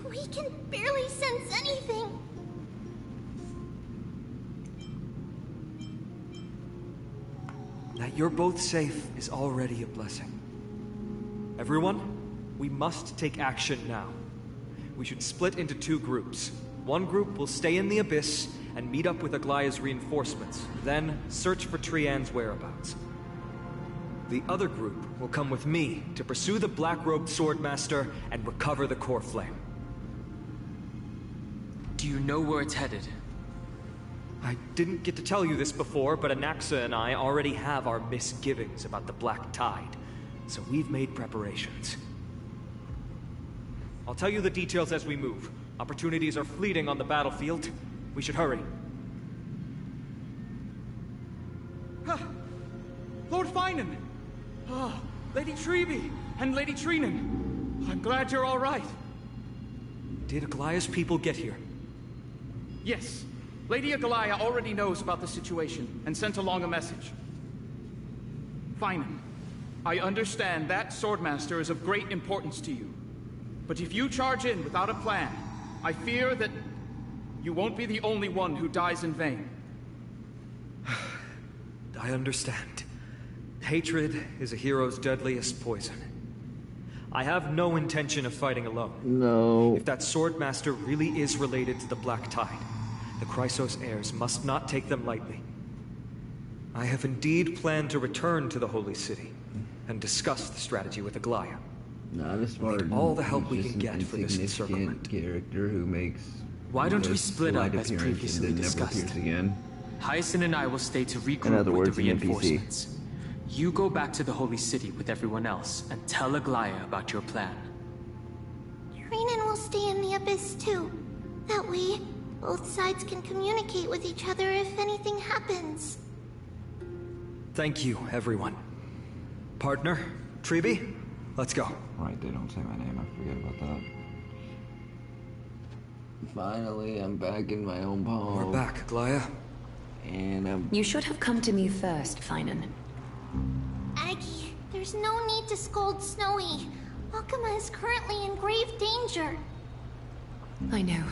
We can barely sense anything. That you're both safe is already a blessing. Everyone, we must take action now. We should split into two groups. One group will stay in the Abyss and meet up with Aglaya's reinforcements, then search for Trian's whereabouts. The other group will come with me to pursue the black-robed Swordmaster and recover the core flame. Do you know where it's headed? I didn't get to tell you this before, but Anaxa and I already have our misgivings about the Black Tide, so we've made preparations. I'll tell you the details as we move. Opportunities are fleeting on the battlefield. We should hurry. Lord Finan! Lady Treby and Lady Trinan. I'm glad you're all right. Did Aglaya's people get here? Yes. Lady Aglaya already knows about the situation and sent along a message. Finan, I understand that Swordmaster is of great importance to you. But if you charge in without a plan, I fear that you won't be the only one who dies in vain. I understand. Hatred is a hero's deadliest poison. I have no intention of fighting alone. No. If that Swordmaster really is related to the Black Tide, the Chrysos heirs must not take them lightly. I have indeed planned to return to the Holy City and discuss the strategy with Aglaya. Not a Spartan. All the help we Just can get for this insignificant encirclement. character who makes. Why don't we a split slight up as appearance previously and then never discussed? appears again. Hyacin and I will stay to In regroup other with words, the an NPC. reinforcements. You go back to the Holy City with everyone else and tell Aglaya about your plan. Trinan will stay in the Abyss too. That way, both sides can communicate with each other if anything happens. Thank you, everyone. Partner, Treby, let's go. Right, they don't say my name. I forget about that. Finally, I'm back in my own home. We're back, Aglaya. And You should have come to me first, Finan. Aggie, there's no need to scold Snowy. Akuma is currently in grave danger. I know.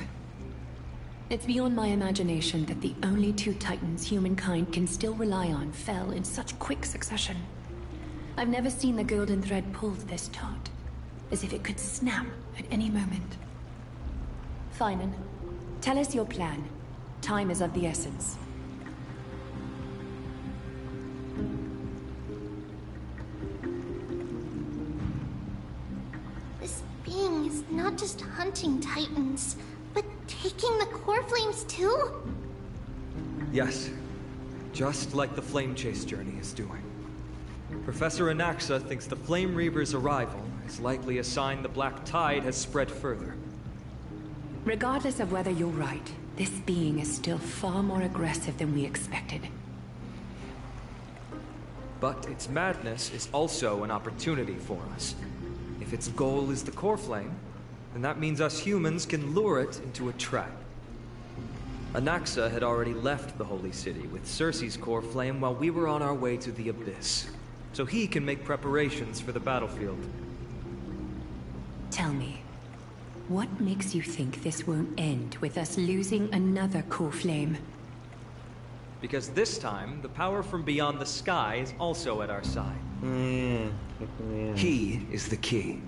It's beyond my imagination that the only two titans humankind can still rely on fell in such quick succession. I've never seen the golden thread pulled this taut, as if it could snap at any moment. Finan, tell us your plan. Time is of the essence. This being is not just hunting titans, but taking the core flames too? Yes, just like the Flame Chase journey is doing. Professor Anaxa thinks the Flame Reaver's arrival is likely a sign the Black Tide has spread further. Regardless of whether you're right, this being is still far more aggressive than we expected. But its madness is also an opportunity for us. If its goal is the core flame, then that means us humans can lure it into a trap. Anaxa had already left the Holy City with Cersei's core flame while we were on our way to the Abyss. so he can make preparations for the battlefield. Tell me, what makes you think this won't end with us losing another core flame? Because this time, the power from beyond the sky is also at our side. Yeah. He is the key.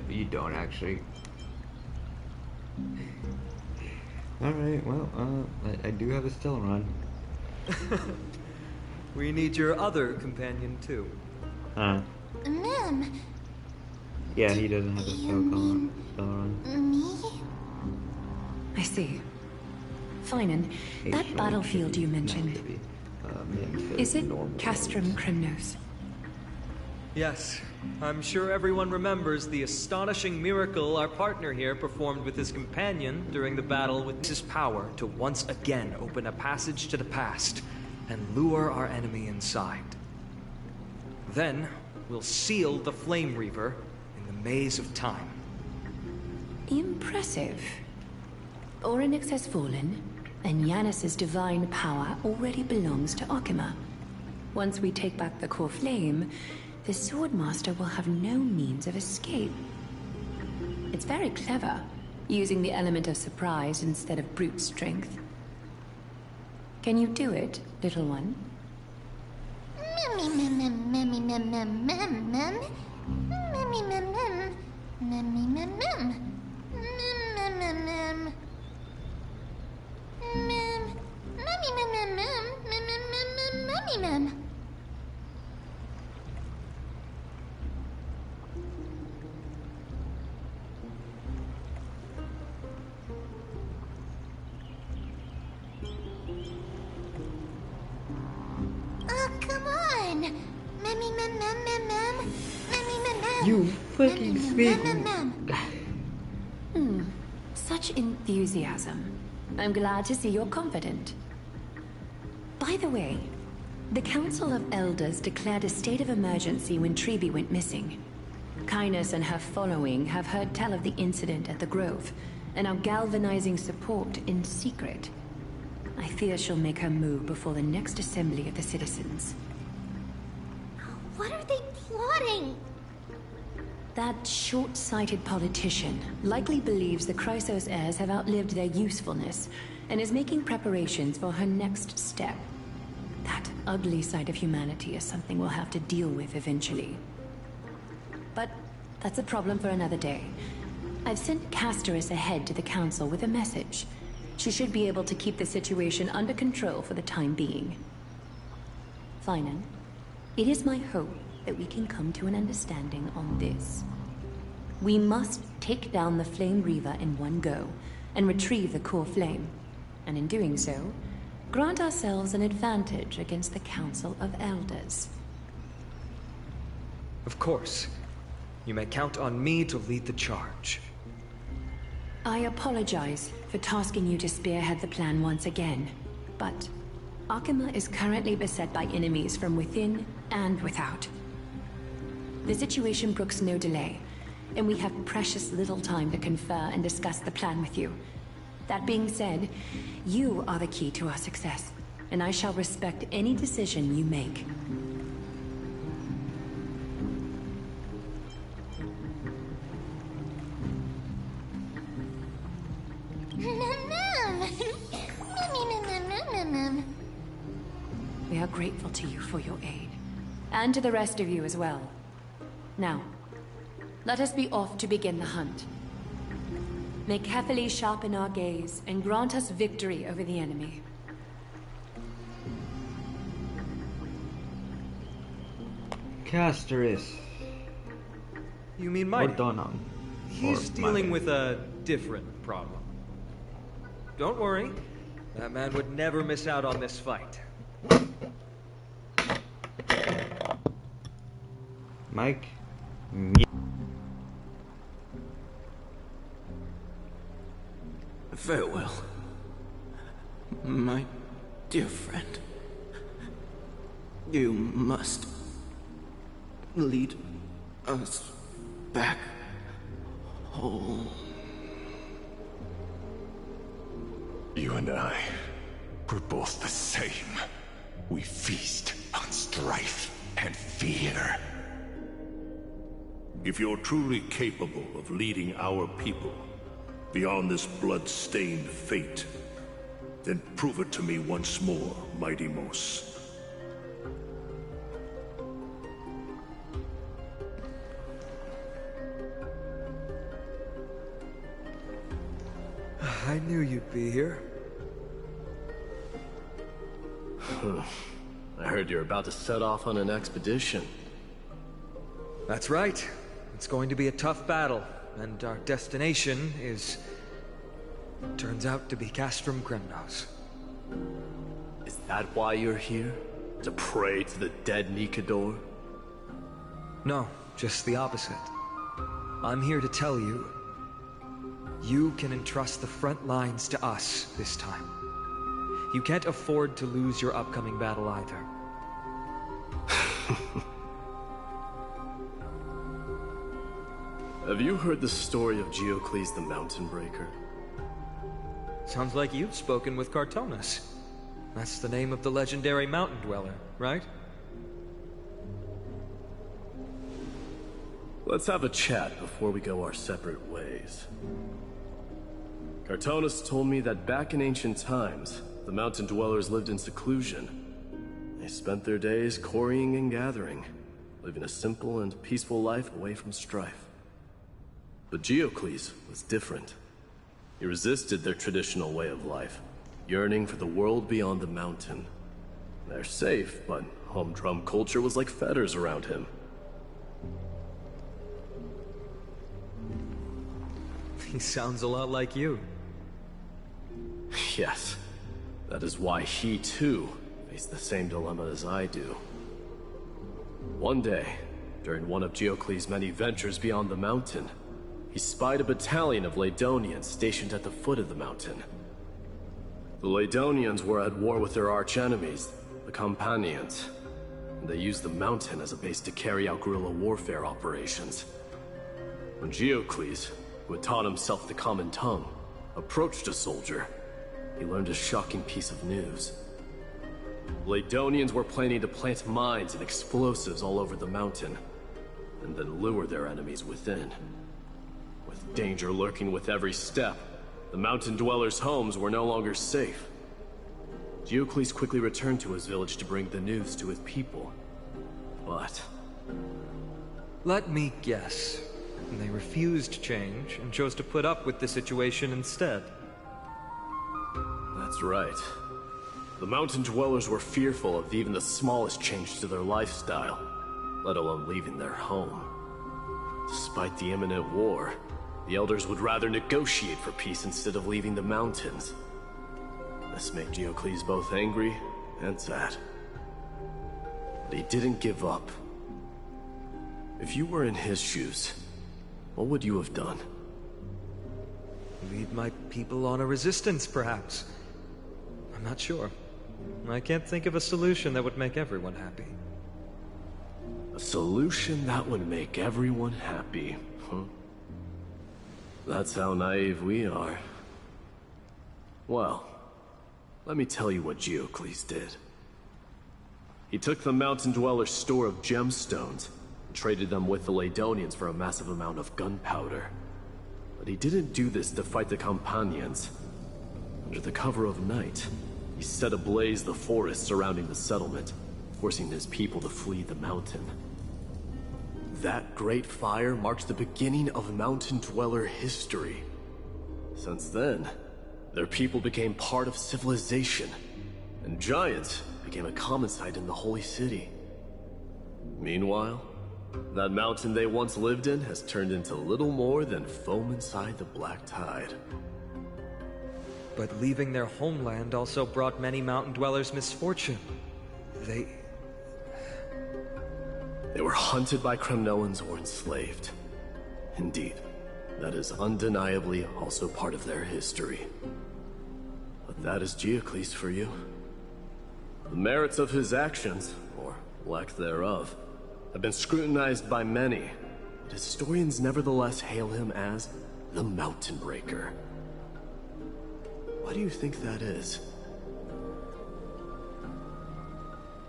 You don't actually. Alright, well, I do have a Stellaron. We need your other companion, too. Huh. Ma'am. Yeah, he doesn't have a Stellaron. Me? I see. Finan, that battlefield you mentioned, is it Castrum Crimnos? Yes. I'm sure everyone remembers the astonishing miracle our partner here performed with his companion during the battle with his power to once again open a passage to the past and lure our enemy inside. Then, we'll seal the Flame Reaver in the maze of time. Impressive. Orynyx has fallen, and Yanis's divine power already belongs to Akima. Once we take back the core flame, the Swordmaster will have no means of escape. It's very clever, using the element of surprise instead of brute strength. Can you do it, little one? You fucking speak. Such enthusiasm. I'm glad to see you're confident. By the way, the Council of Elders declared a state of emergency when Treeby went missing. Kynus and her following have heard tell of the incident at the Grove, and are galvanizing support in secret. I fear she'll make her move before the next assembly of the citizens. What are they plotting? That short-sighted politician likely believes the Chrysos heirs have outlived their usefulness, and is making preparations for her next step. That ugly side of humanity is something we'll have to deal with eventually. But that's a problem for another day. I've sent Castoris ahead to the Council with a message. She should be able to keep the situation under control for the time being. Finan, it is my hope that we can come to an understanding on this. We must take down the Flame Reaver in one go, and retrieve the core flame. And in doing so, grant ourselves an advantage against the Council of Elders. Of course. You may count on me to lead the charge. I apologize for tasking you to spearhead the plan once again, but Akima is currently beset by enemies from within and without. The situation brooks no delay, and we have precious little time to confer and discuss the plan with you. That being said, you are the key to our success, and I shall respect any decision you make. We are grateful to you for your aid, and to the rest of you as well. Now, let us be off to begin the hunt. May Kethely sharpen our gaze and grant us victory over the enemy. Castoris. You mean my Donam. He's dealing with a different problem. Don't worry. That man would never miss out on this fight. Mike? Farewell, my dear friend. You must lead us back home. You and I We're both the same. We feast on strife and fear. If you're truly capable of leading our people beyond this blood-stained fate, then prove it to me once more, Mighty Mos. I knew you'd be here. I heard you're about to set off on an expedition. That's right. It's going to be a tough battle, and our destination is... turns out to be Castrum Kremnos. Is that why you're here? To pray to the dead Nikador? No, just the opposite. I'm here to tell you, you can entrust the front lines to us this time. You can't afford to lose your upcoming battle either. Have you heard the story of Geocles the Mountain Breaker? Sounds like you've spoken with Cartonis. That's the name of the legendary mountain dweller, right? Let's have a chat before we go our separate ways. Cartonis told me that back in ancient times, the mountain dwellers lived in seclusion. They spent their days quarrying and gathering, living a simple and peaceful life away from strife. But Geocles was different. He resisted their traditional way of life, yearning for the world beyond the mountain. They're safe, but humdrum culture was like fetters around him. He sounds a lot like you. Yes. That is why he, too, faced the same dilemma as I do. One day, during one of Geocles' many ventures beyond the mountain, he spied a battalion of Laedonians stationed at the foot of the mountain. The Laedonians were at war with their arch-enemies, the Companions, and they used the mountain as a base to carry out guerrilla warfare operations. When Geocles, who had taught himself the common tongue, approached a soldier, he learned a shocking piece of news. Laedonians were planning to plant mines and explosives all over the mountain, and then lure their enemies within. With danger lurking with every step, the mountain dwellers' homes were no longer safe. Geocles quickly returned to his village to bring the news to his people. But... let me guess. They refused change and chose to put up with the situation instead. That's right. The mountain dwellers were fearful of even the smallest change to their lifestyle, let alone leaving their home. Despite the imminent war, the elders would rather negotiate for peace instead of leaving the mountains. This made Geocles both angry and sad. But he didn't give up. If you were in his shoes, what would you have done? Lead my people on a resistance, perhaps. I'm not sure. I can't think of a solution that would make everyone happy. A solution that would make everyone happy, huh? That's how naive we are. Well, let me tell you what Geocles did. He took the mountain dweller's store of gemstones and traded them with the Laedonians for a massive amount of gunpowder. But he didn't do this to fight the Companions. Under the cover of night, he set ablaze the forest surrounding the settlement, forcing his people to flee the mountain. That great fire marked the beginning of mountain dweller history. Since then, their people became part of civilization, and giants became a common sight in the holy city. Meanwhile, that mountain they once lived in has turned into little more than foam inside the black tide. But leaving their homeland also brought many mountain dwellers misfortune. They were hunted by Kremnoans or enslaved. Indeed, that is undeniably also part of their history. But that is Geocles for you. The merits of his actions, or lack thereof, have been scrutinized by many, but historians nevertheless hail him as the Mountain Breaker. Why do you think that is?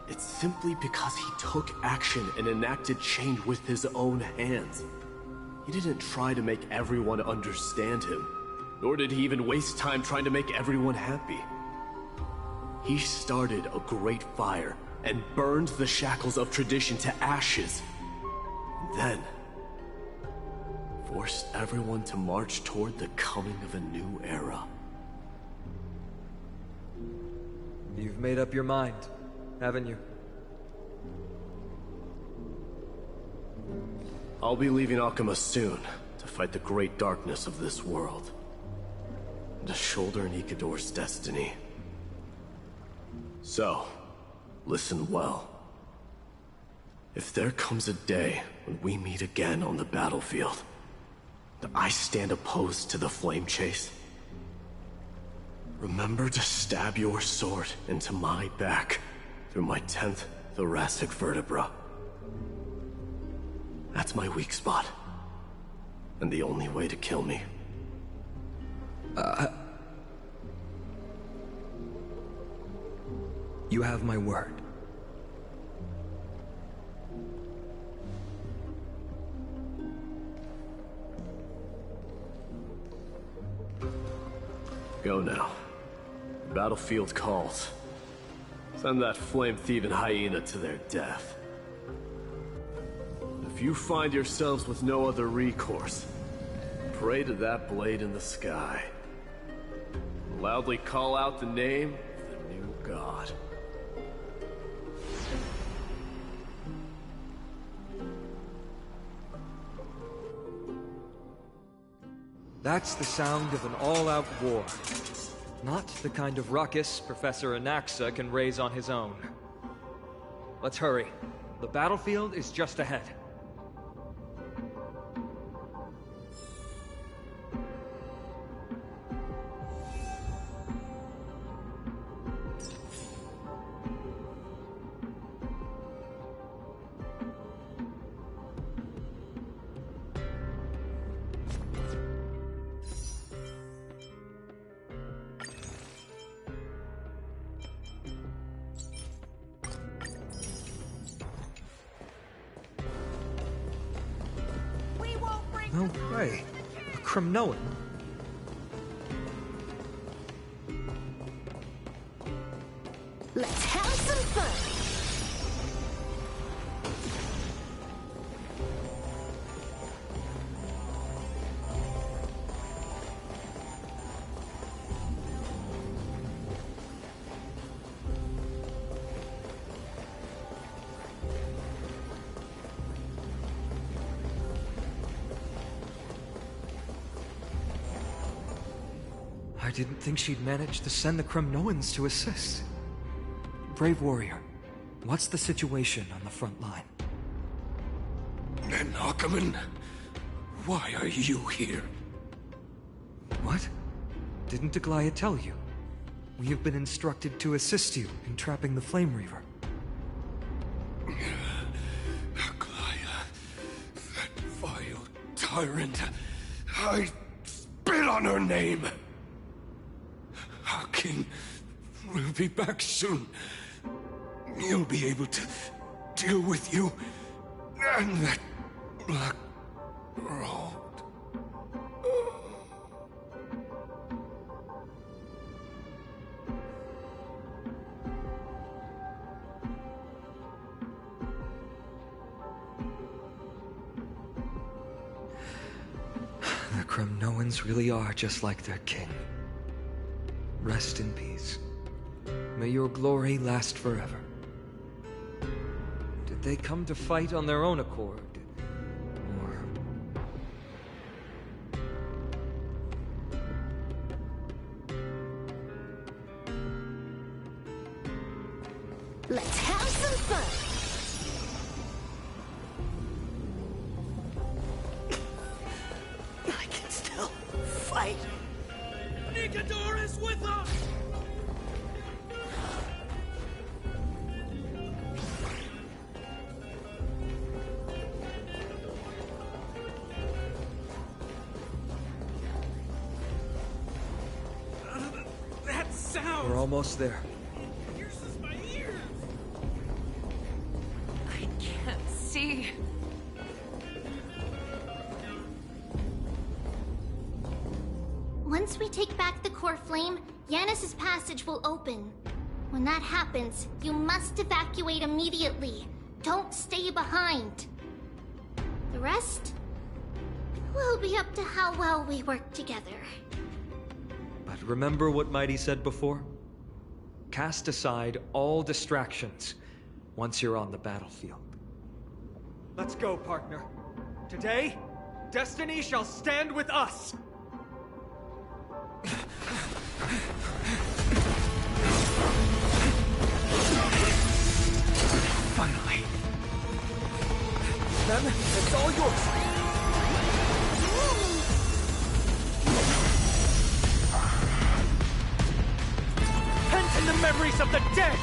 It's simply because he took action and enacted change with his own hands. He didn't try to make everyone understand him, nor did he even waste time trying to make everyone happy. He started a great fire and burned the shackles of tradition to ashes. Then, forced everyone to march toward the coming of a new era. You've made up your mind, haven't you? I'll be leaving Akuma soon to fight the great darkness of this world. And to shoulder Nikador's destiny. So, listen well. If there comes a day when we meet again on the battlefield, that I stand opposed to the flame chase, remember to stab your sword into my back through my 10th thoracic vertebra. That's my weak spot, and the only way to kill me. You have my word. Go now. The battlefield calls. Send that flame-thieving hyena to their death. If you find yourselves with no other recourse, pray to that blade in the sky. Loudly call out the name of the new god. That's the sound of an all-out war. Not the kind of ruckus Professor Anaxa can raise on his own. Let's hurry. The battlefield is just ahead. No way. A Kremnoan? Let's have some fun! I didn't think she'd manage to send the Kremnoans to assist. Brave warrior, what's the situation on the front line? Men Ackerman, why are you here? What? Didn't Aglaya tell you? We have been instructed to assist you in trapping the Flame Reaver. Aglaya, that vile tyrant. I spit on her name. Our king will be back soon. He'll be able to deal with you and that black road. The Kremnoans really are just like their king. Rest in peace. May your glory last forever. Did they come to fight on their own accord? Or... Let's have some fun! I can still fight. Nikador is with us! We're almost there. Pierces my ears! Once we take back the core flame, Yanis's passage will open. When that happens, you must evacuate immediately. Don't stay behind. The rest will be up to how well we work together. But remember what Mighty said before? Cast aside all distractions once you're on the battlefield. Let's go, partner. Today, destiny shall stand with us! Finally. Then, it's all yours. Pent in the memories of the dead!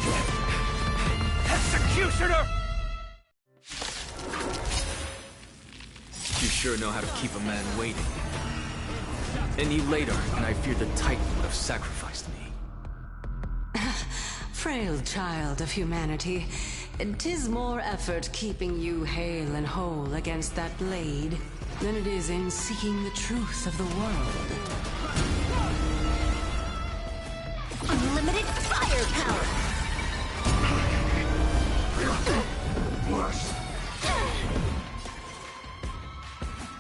Executioner! You sure know how to keep a man waiting. Any later, and I fear the Titan would have sacrificed me. Frail child of humanity, 'tis more effort keeping you hale and whole against that blade than it is in seeking the truth of the world. Unlimited firepower!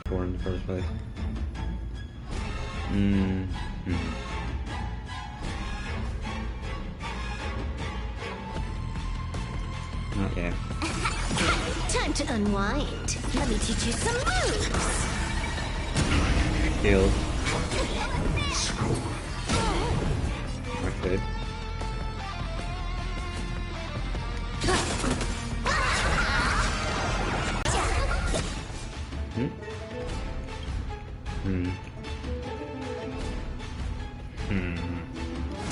For in the first place. Not yet. Time to unwind. Let me teach you some moves. Healed. Okay.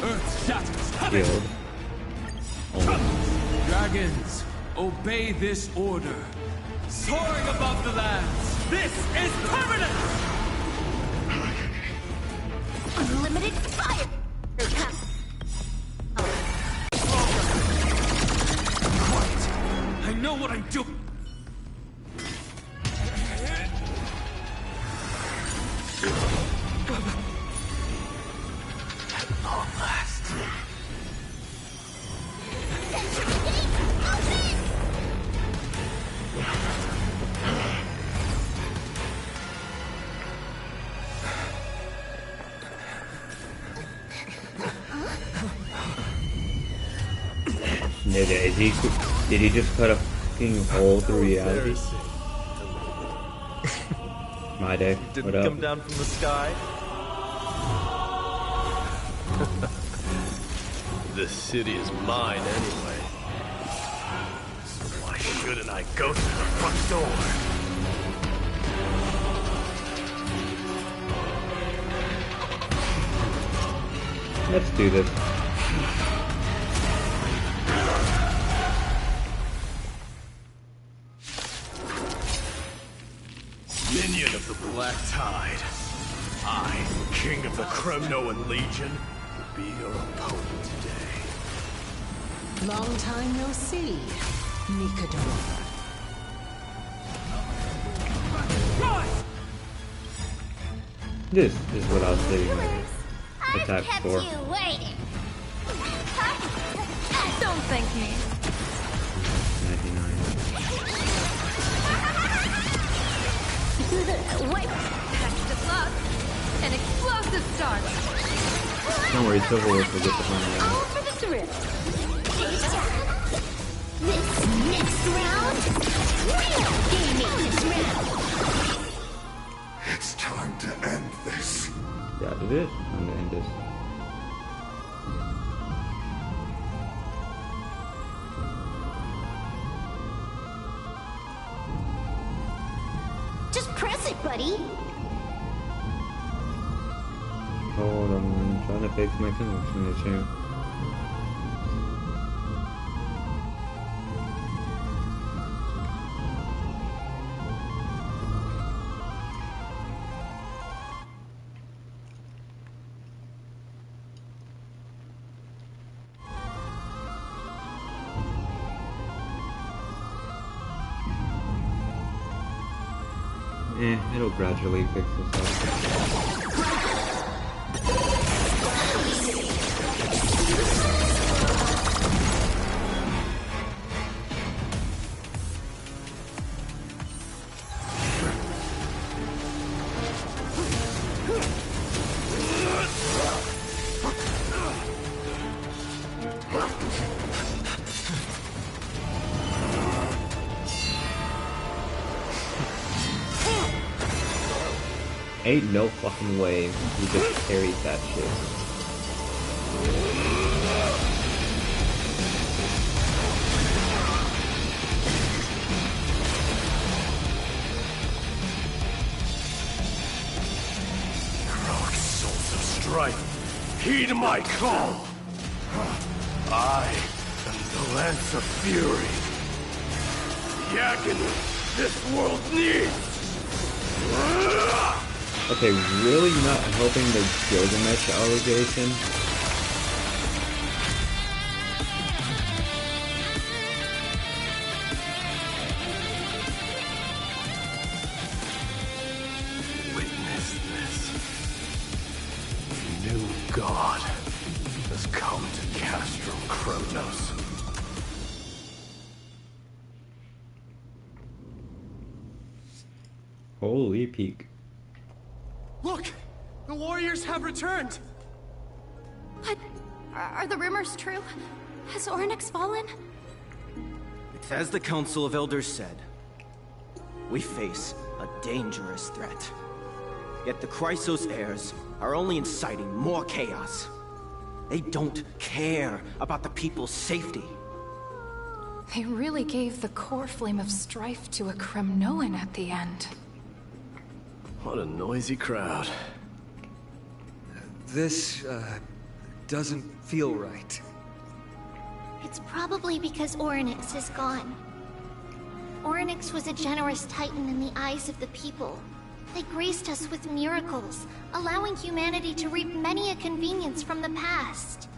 Earth shatters heaven. Healed. Dragons, obey this order. Soaring above the lands, this is permanent! Unlimited fire. Quiet! I know what I'm doing! At long last. Nigga, did he just cut a fucking hole through reality? My day. Didn't What up? come down from the sky. This city is mine anyway. So why shouldn't I go through the front door? Let's do this. Minion of the Black Tide. I, King of the Kremnoan Legion, will be your opponent today. Long time no see, Mikador. This is what I was saving my attack for. waiting. Don't thank me. 99. Wait. Extra luck. An explosive start. Don't worry, it's over with. We'll get the final round. All for the thrill. This next round, we're gaming this round. It's time to end this. Yeah, it is. I'm gonna end this. Just press it, buddy. Hold on, I'm trying to fix my connection issue. It'll gradually fix itself. Ain't no fucking way he just carried that shit. Heroic souls of strife, heed my call! I am the Lance of Fury. The agony this world needs! Okay, really not helping the Gilgamesh allegation? Witness this. A new god has come to Castrum Kronos. Holy peak. Look! The warriors have returned! What? Are the rumors true? Has Ornyx fallen? It's as the Council of Elders said. We face a dangerous threat. Yet the Chrysos heirs are only inciting more chaos. They don't care about the people's safety. They really gave the core flame of strife to a Kremnoan at the end. What a noisy crowd. This, doesn't feel right. It's probably because Ornyx is gone. Ornyx was a generous titan in the eyes of the people. They graced us with miracles, allowing humanity to reap many a convenience from the past.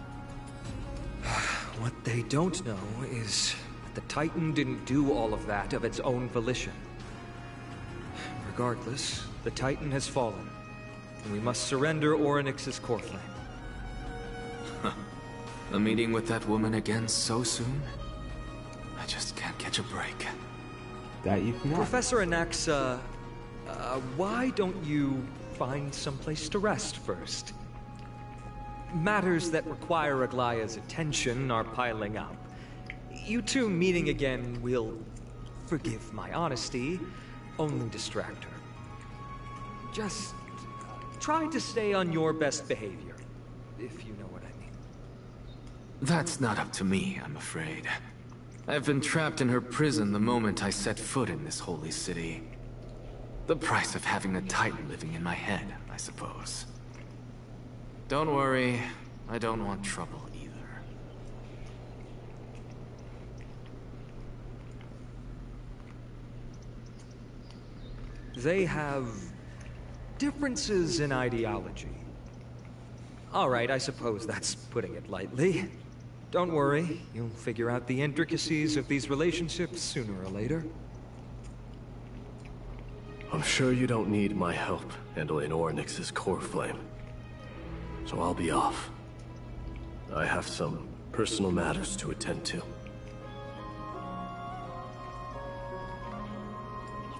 What they don't know is the Titan didn't do all of that of its own volition. Regardless, the Titan has fallen, and we must surrender Ornyx's core flame. A meeting with that woman again so soon? I just can't catch a break. That you cannot. Professor Anaxa, why don't you find someplace to rest first? Matters that require Aglaya's attention are piling up. You two meeting again will, forgive my honesty, only distract her. Just try to stay on your best behavior, if you know what I mean. That's not up to me, I'm afraid. I've been trapped in her prison the moment I set foot in this holy city. The price of having a Titan living in my head, I suppose. Don't worry, I don't want trouble either. They have differences in ideology. All right, I suppose that's putting it lightly. Don't worry, you'll figure out the intricacies of these relationships sooner or later. I'm sure you don't need my help handling Ornyx's core flame. So I'll be off. I have some personal matters to attend to. It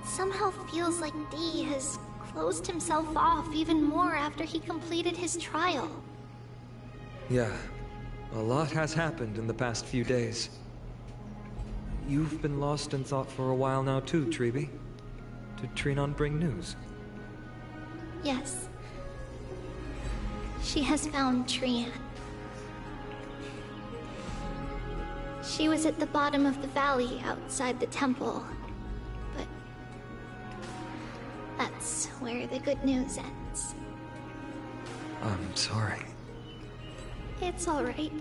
somehow feels like D has closed himself off even more after he completed his trial. Yeah, a lot has happened in the past few days. You've been lost in thought for a while now too, Treeby. Did Trinon bring news? Yes. She has found Trian. She was at the bottom of the valley outside the temple. But that's where the good news ends. I'm sorry. It's alright.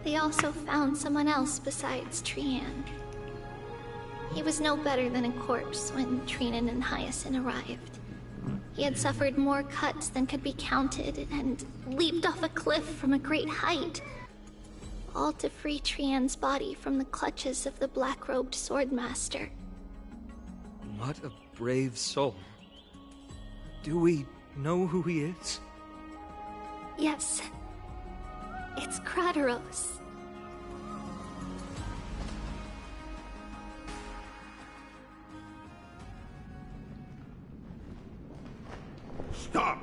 They also found someone else besides Trian. He was no better than a corpse when Trinan and Hyacinth arrived. He had suffered more cuts than could be counted and leaped off a cliff from a great height. All to free Trian's body from the clutches of the black-robed swordmaster. What a brave soul. Do we know who he is? Yes. It's Crateros. Stop!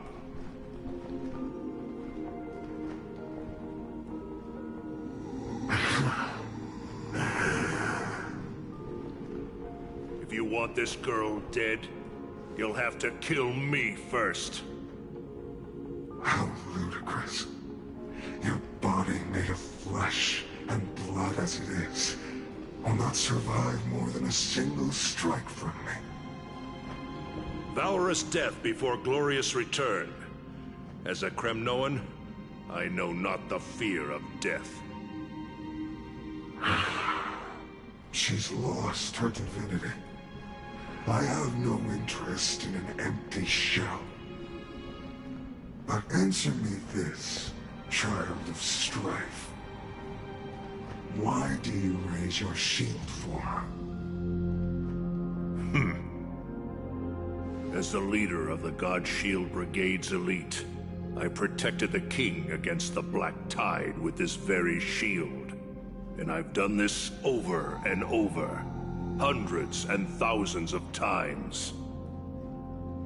If you want this girl dead, You'll have to kill me first. How ludicrous. Your body made of flesh and blood as it is will not survive more than a single strike from me. Valorous death before glorious return. As a Kremnoan, I know not the fear of death. She's lost her divinity. I have no interest in an empty shell. But answer me this, child of strife. Why do you raise your shield for her? As the leader of the God Shield Brigade's elite, I protected the king against the Black Tide with this very shield. And I've done this over and over, hundreds and thousands of times.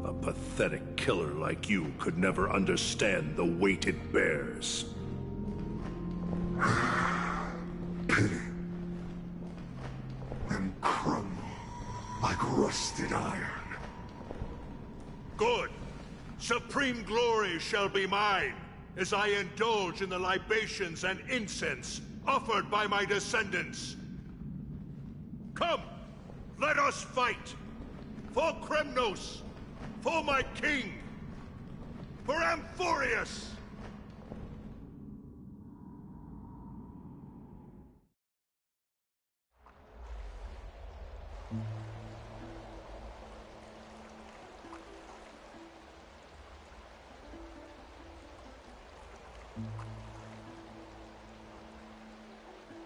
A pathetic killer like you could never understand the weight it bears. Pity. And crumble like rusted iron. Good. Supreme glory shall be mine, as I indulge in the libations and incense offered by my descendants. Come, let us fight! For Kremnos! For my king! For Amphorius!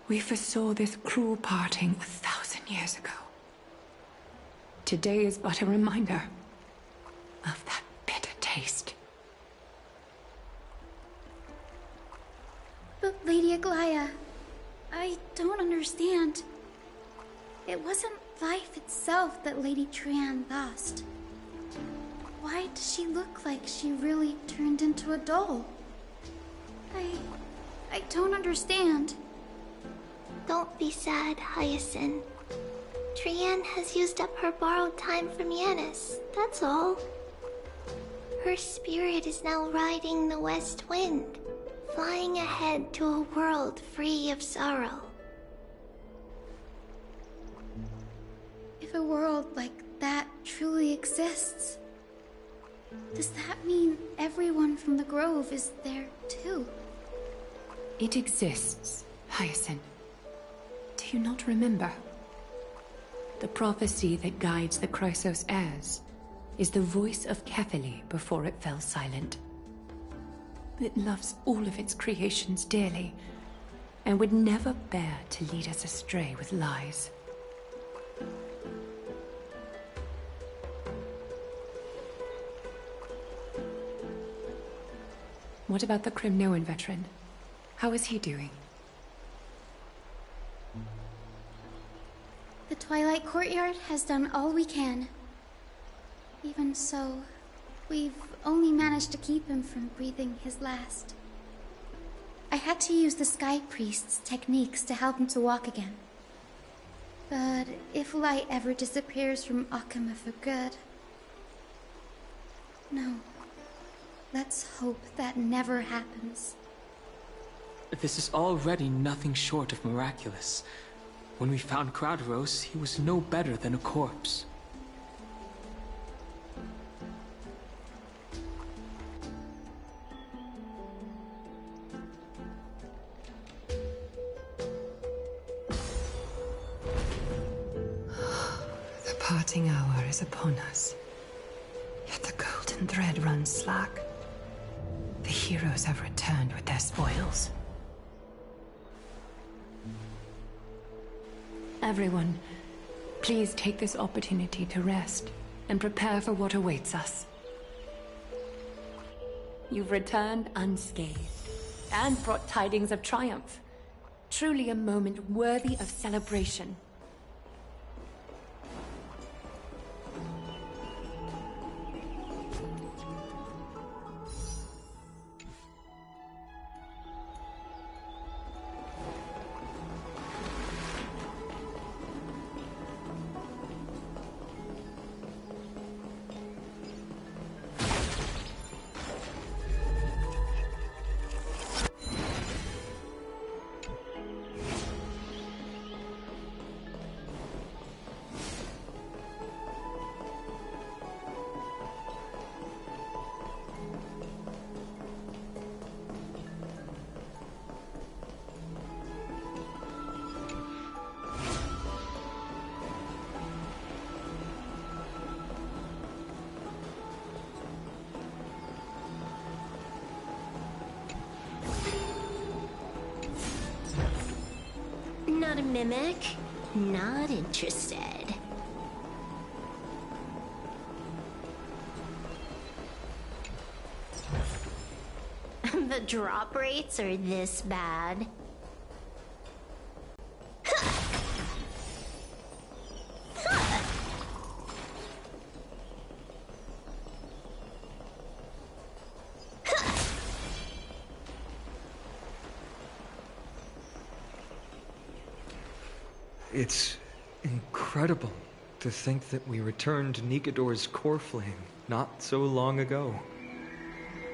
We foresaw this cruel parting 1,000 years ago. Today is but a reminder of that bitter taste. But Lady Aglaya, I don't understand. It wasn't life itself that Lady Trian lost. Why does she look like she really turned into a doll? I don't understand. Don't be sad, Hyacinth. Trian has used up her borrowed time from Yanis, that's all. Her spirit is now riding the west wind, flying ahead to a world free of sorrow. If a world like that truly exists, does that mean everyone from the Grove is there too? It exists, Hyacinth. Do you not remember? The prophecy that guides the Chrysos heirs is the voice of Kefili before it fell silent. It loves all of its creations dearly, and would never bear to lead us astray with lies. What about the Kremnoan veteran? How is he doing? The Twilight Courtyard has done all we can. Even so, we've only managed to keep him from breathing his last. I had to use the Sky Priest's techniques to help him to walk again. But if light ever disappears from Akama for good... No. Let's hope that never happens. This is already nothing short of miraculous. When we found Kraderos, he was no better than a corpse. The parting hour is upon us. Yet the golden thread runs slack. The heroes have returned with their spoils. Everyone, please take this opportunity to rest and prepare for what awaits us. You've returned unscathed and brought tidings of triumph. Truly a moment worthy of celebration. Mimic, not interested. The drop rates are this bad. It's incredible to think that we returned Nikador's core flame not so long ago.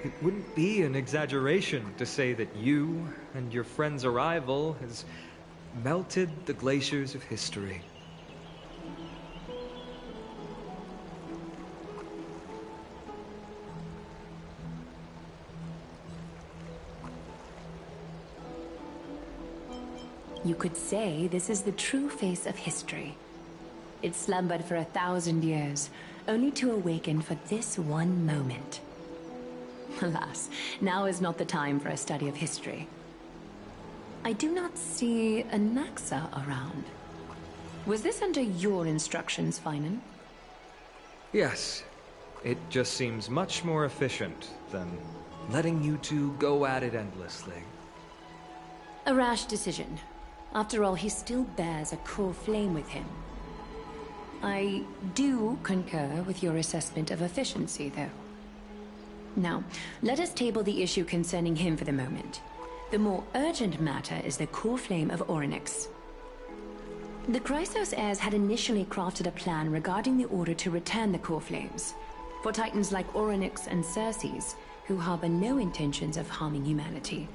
It wouldn't be an exaggeration to say that you and your friend's arrival has melted the glaciers of history. You could say this is the true face of history. It slumbered for 1,000 years, only to awaken for this one moment. Alas, now is not the time for a study of history. I do not see a Naxa around. Was this under your instructions, Finan? Yes. It just seems much more efficient than letting you two go at it endlessly. A rash decision. After all, he still bears a core flame with him. I do concur with your assessment of efficiency, though. Now, let us table the issue concerning him for the moment. The more urgent matter is the core flame of Orynyx. The Chrysos heirs had initially crafted a plan regarding the order to return the core flames, for titans like Orynyx and Xerxes, who harbor no intentions of harming humanity.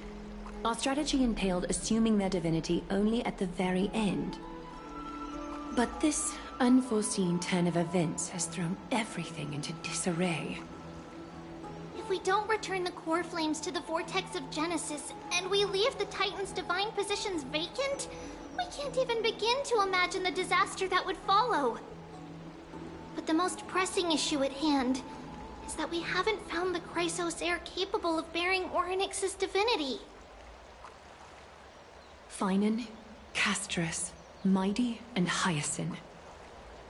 Our strategy entailed assuming their divinity only at the very end. But this unforeseen turn of events has thrown everything into disarray. If we don't return the core flames to the vortex of Genesis, and we leave the Titan's divine positions vacant, we can't even begin to imagine the disaster that would follow. But the most pressing issue at hand is that we haven't found the Chrysos heir capable of bearing Orynyx's divinity. Finan, Castris, Mighty, and Hyacin.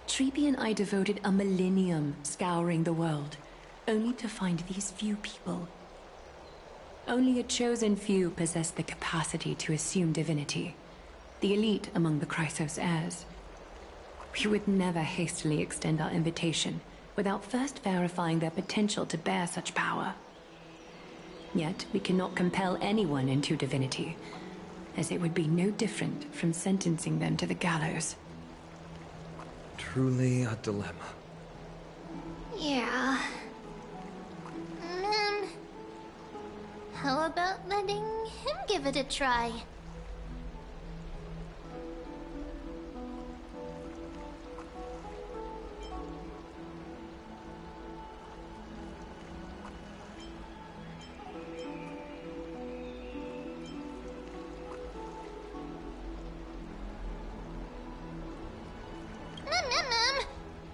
Treepy and I devoted a millennium scouring the world, only to find these few people. Only a chosen few possess the capacity to assume divinity, the elite among the Chrysos heirs. We would never hastily extend our invitation without first verifying their potential to bear such power. Yet we cannot compel anyone into divinity, as it would be no different from sentencing them to the gallows. Truly a dilemma. Yeah. How about letting him give it a try?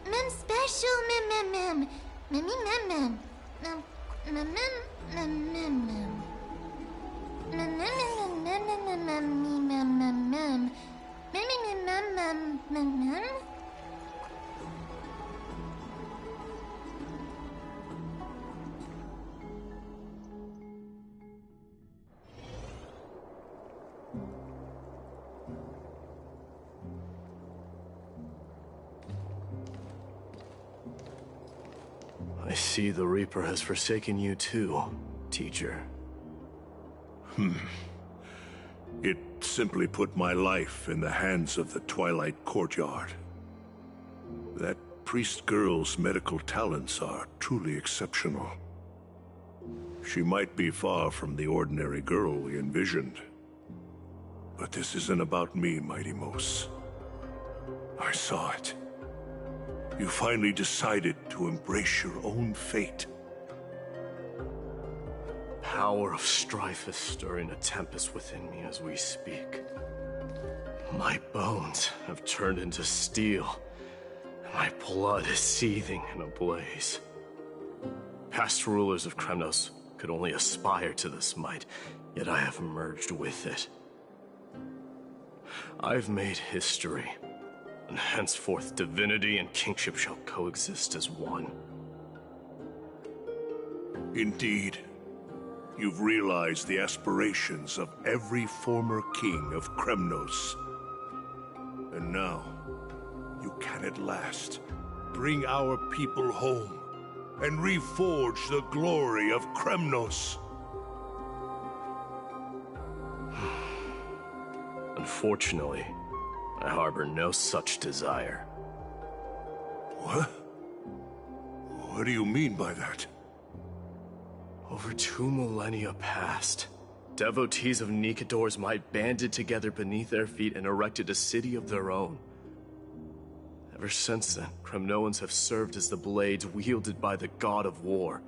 Mem special mem. I see the Reaper has forsaken you too, teacher. It simply put my life in the hands of the Twilight Courtyard. That priest girl's medical talents are truly exceptional. She might be far from the ordinary girl we envisioned. But this isn't about me, Mighty Mos. I saw it. You finally decided to embrace your own fate. Power of strife is stirring a tempest within me as we speak. My bones have turned into steel, and my blood is seething in a blaze. Past rulers of Kremnos could only aspire to this might, yet I have merged with it. I've made history, and henceforth divinity and kingship shall coexist as one. Indeed. You've realized the aspirations of every former king of Kremnos. And now, you can at last bring our people home and reforge the glory of Kremnos. Unfortunately, I harbor no such desire. What? What do you mean by that? Over 2 millennia past, devotees of Nikador's might banded together beneath their feet and erected a city of their own. Ever since then, Kremnoans have served as the blades wielded by the god of war,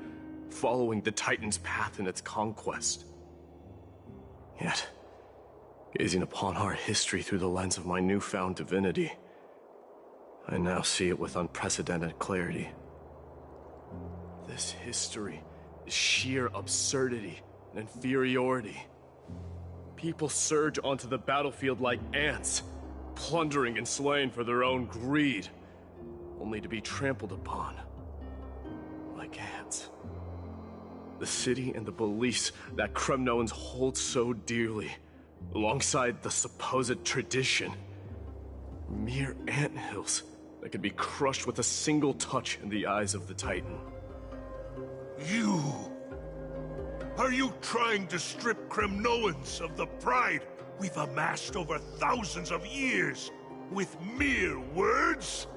following the Titan's path in its conquest. Yet, gazing upon our history through the lens of my newfound divinity, I now see it with unprecedented clarity. This history is sheer absurdity and inferiority. People surge onto the battlefield like ants, plundering and slaying for their own greed, only to be trampled upon like ants. The city and the beliefs that Kremnoans hold so dearly, alongside the supposed tradition, mere anthills that could be crushed with a single touch in the eyes of the Titan. You! Are you trying to strip Kremnoans of the pride we've amassed over thousands of years with mere words?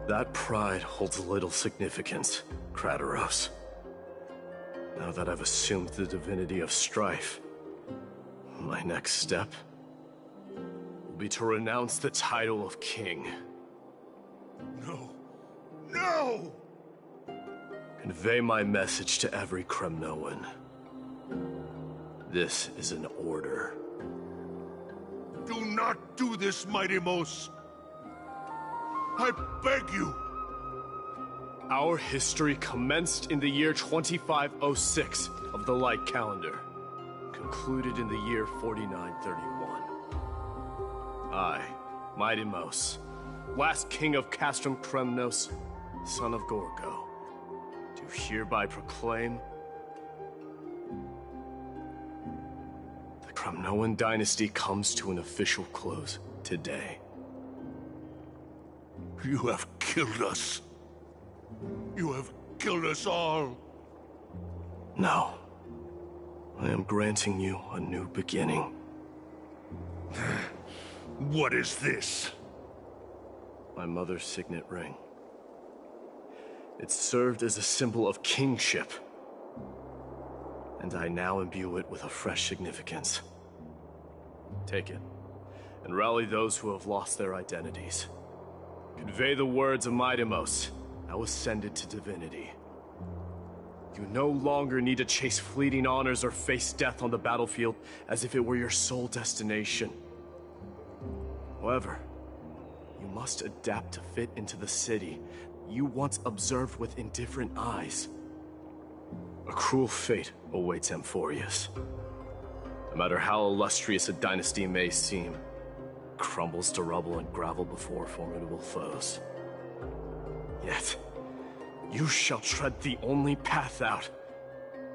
That pride holds little significance, Kratoros. Now that I've assumed the divinity of strife, my next step will be to renounce the title of king. No! No! Convey my message to every Kremnoan. This is an order. Do not do this, Mighty Mos! I beg you! Our history commenced in the year 2506 of the Light Calendar, concluded in the year 4931. I, Mighty Mos, last king of Castrum Kremnos, son of Gorgo, do hereby proclaim the Kremnoan dynasty comes to an official close today. You have killed us. You have killed us all. No. I am granting you a new beginning. What is this? My mother's signet ring. It served as a symbol of kingship, and I now imbue it with a fresh significance. Take it, and rally those who have lost their identities. Convey the words of Mighty Mos, now ascended to divinity. You no longer need to chase fleeting honors or face death on the battlefield as if it were your sole destination. However, you must adapt to fit into the city you once observed with indifferent eyes. A cruel fate awaits Amphorius. No matter how illustrious a dynasty may seem, it crumbles to rubble and gravel before formidable foes. Yet, you shall tread the only path out,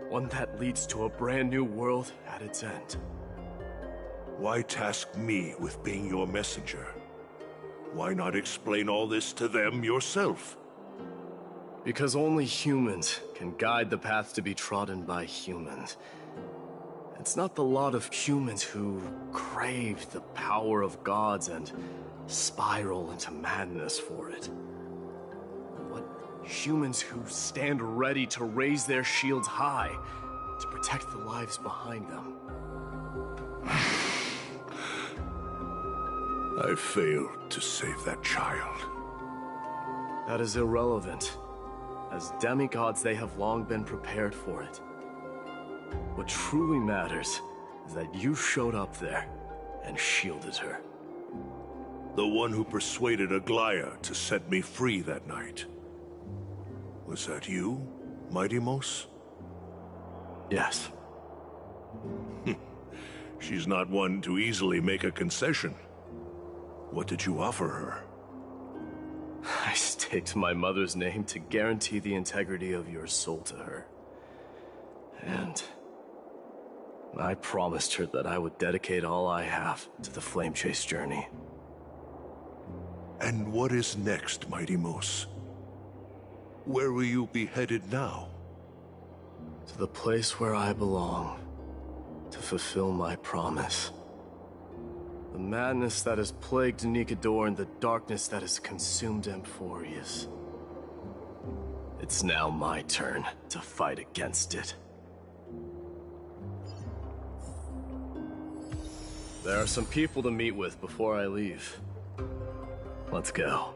one that leads to a brand new world at its end. Why task me with being your messenger? Why not explain all this to them yourself? Because only humans can guide the path to be trodden by humans. It's not the lot of humans who crave the power of gods and spiral into madness for it. But humans who stand ready to raise their shields high to protect the lives behind them. I failed to save that child. That is irrelevant. As demigods, they have long been prepared for it. What truly matters is that you showed up there and shielded her. The one who persuaded Aglaya to set me free that night. Was that you, Mighty Mos? Yes. She's not one to easily make a concession. What did you offer her? I staked my mother's name to guarantee the integrity of your soul to her. And I promised her that I would dedicate all I have to the Flame Chase journey. And what is next, Mighty Moose? Where will you be headed now? To the place where I belong, to fulfill my promise. The madness that has plagued Nikador and the darkness that has consumed Amphorius. It's now my turn to fight against it. There are some people to meet with before I leave. Let's go.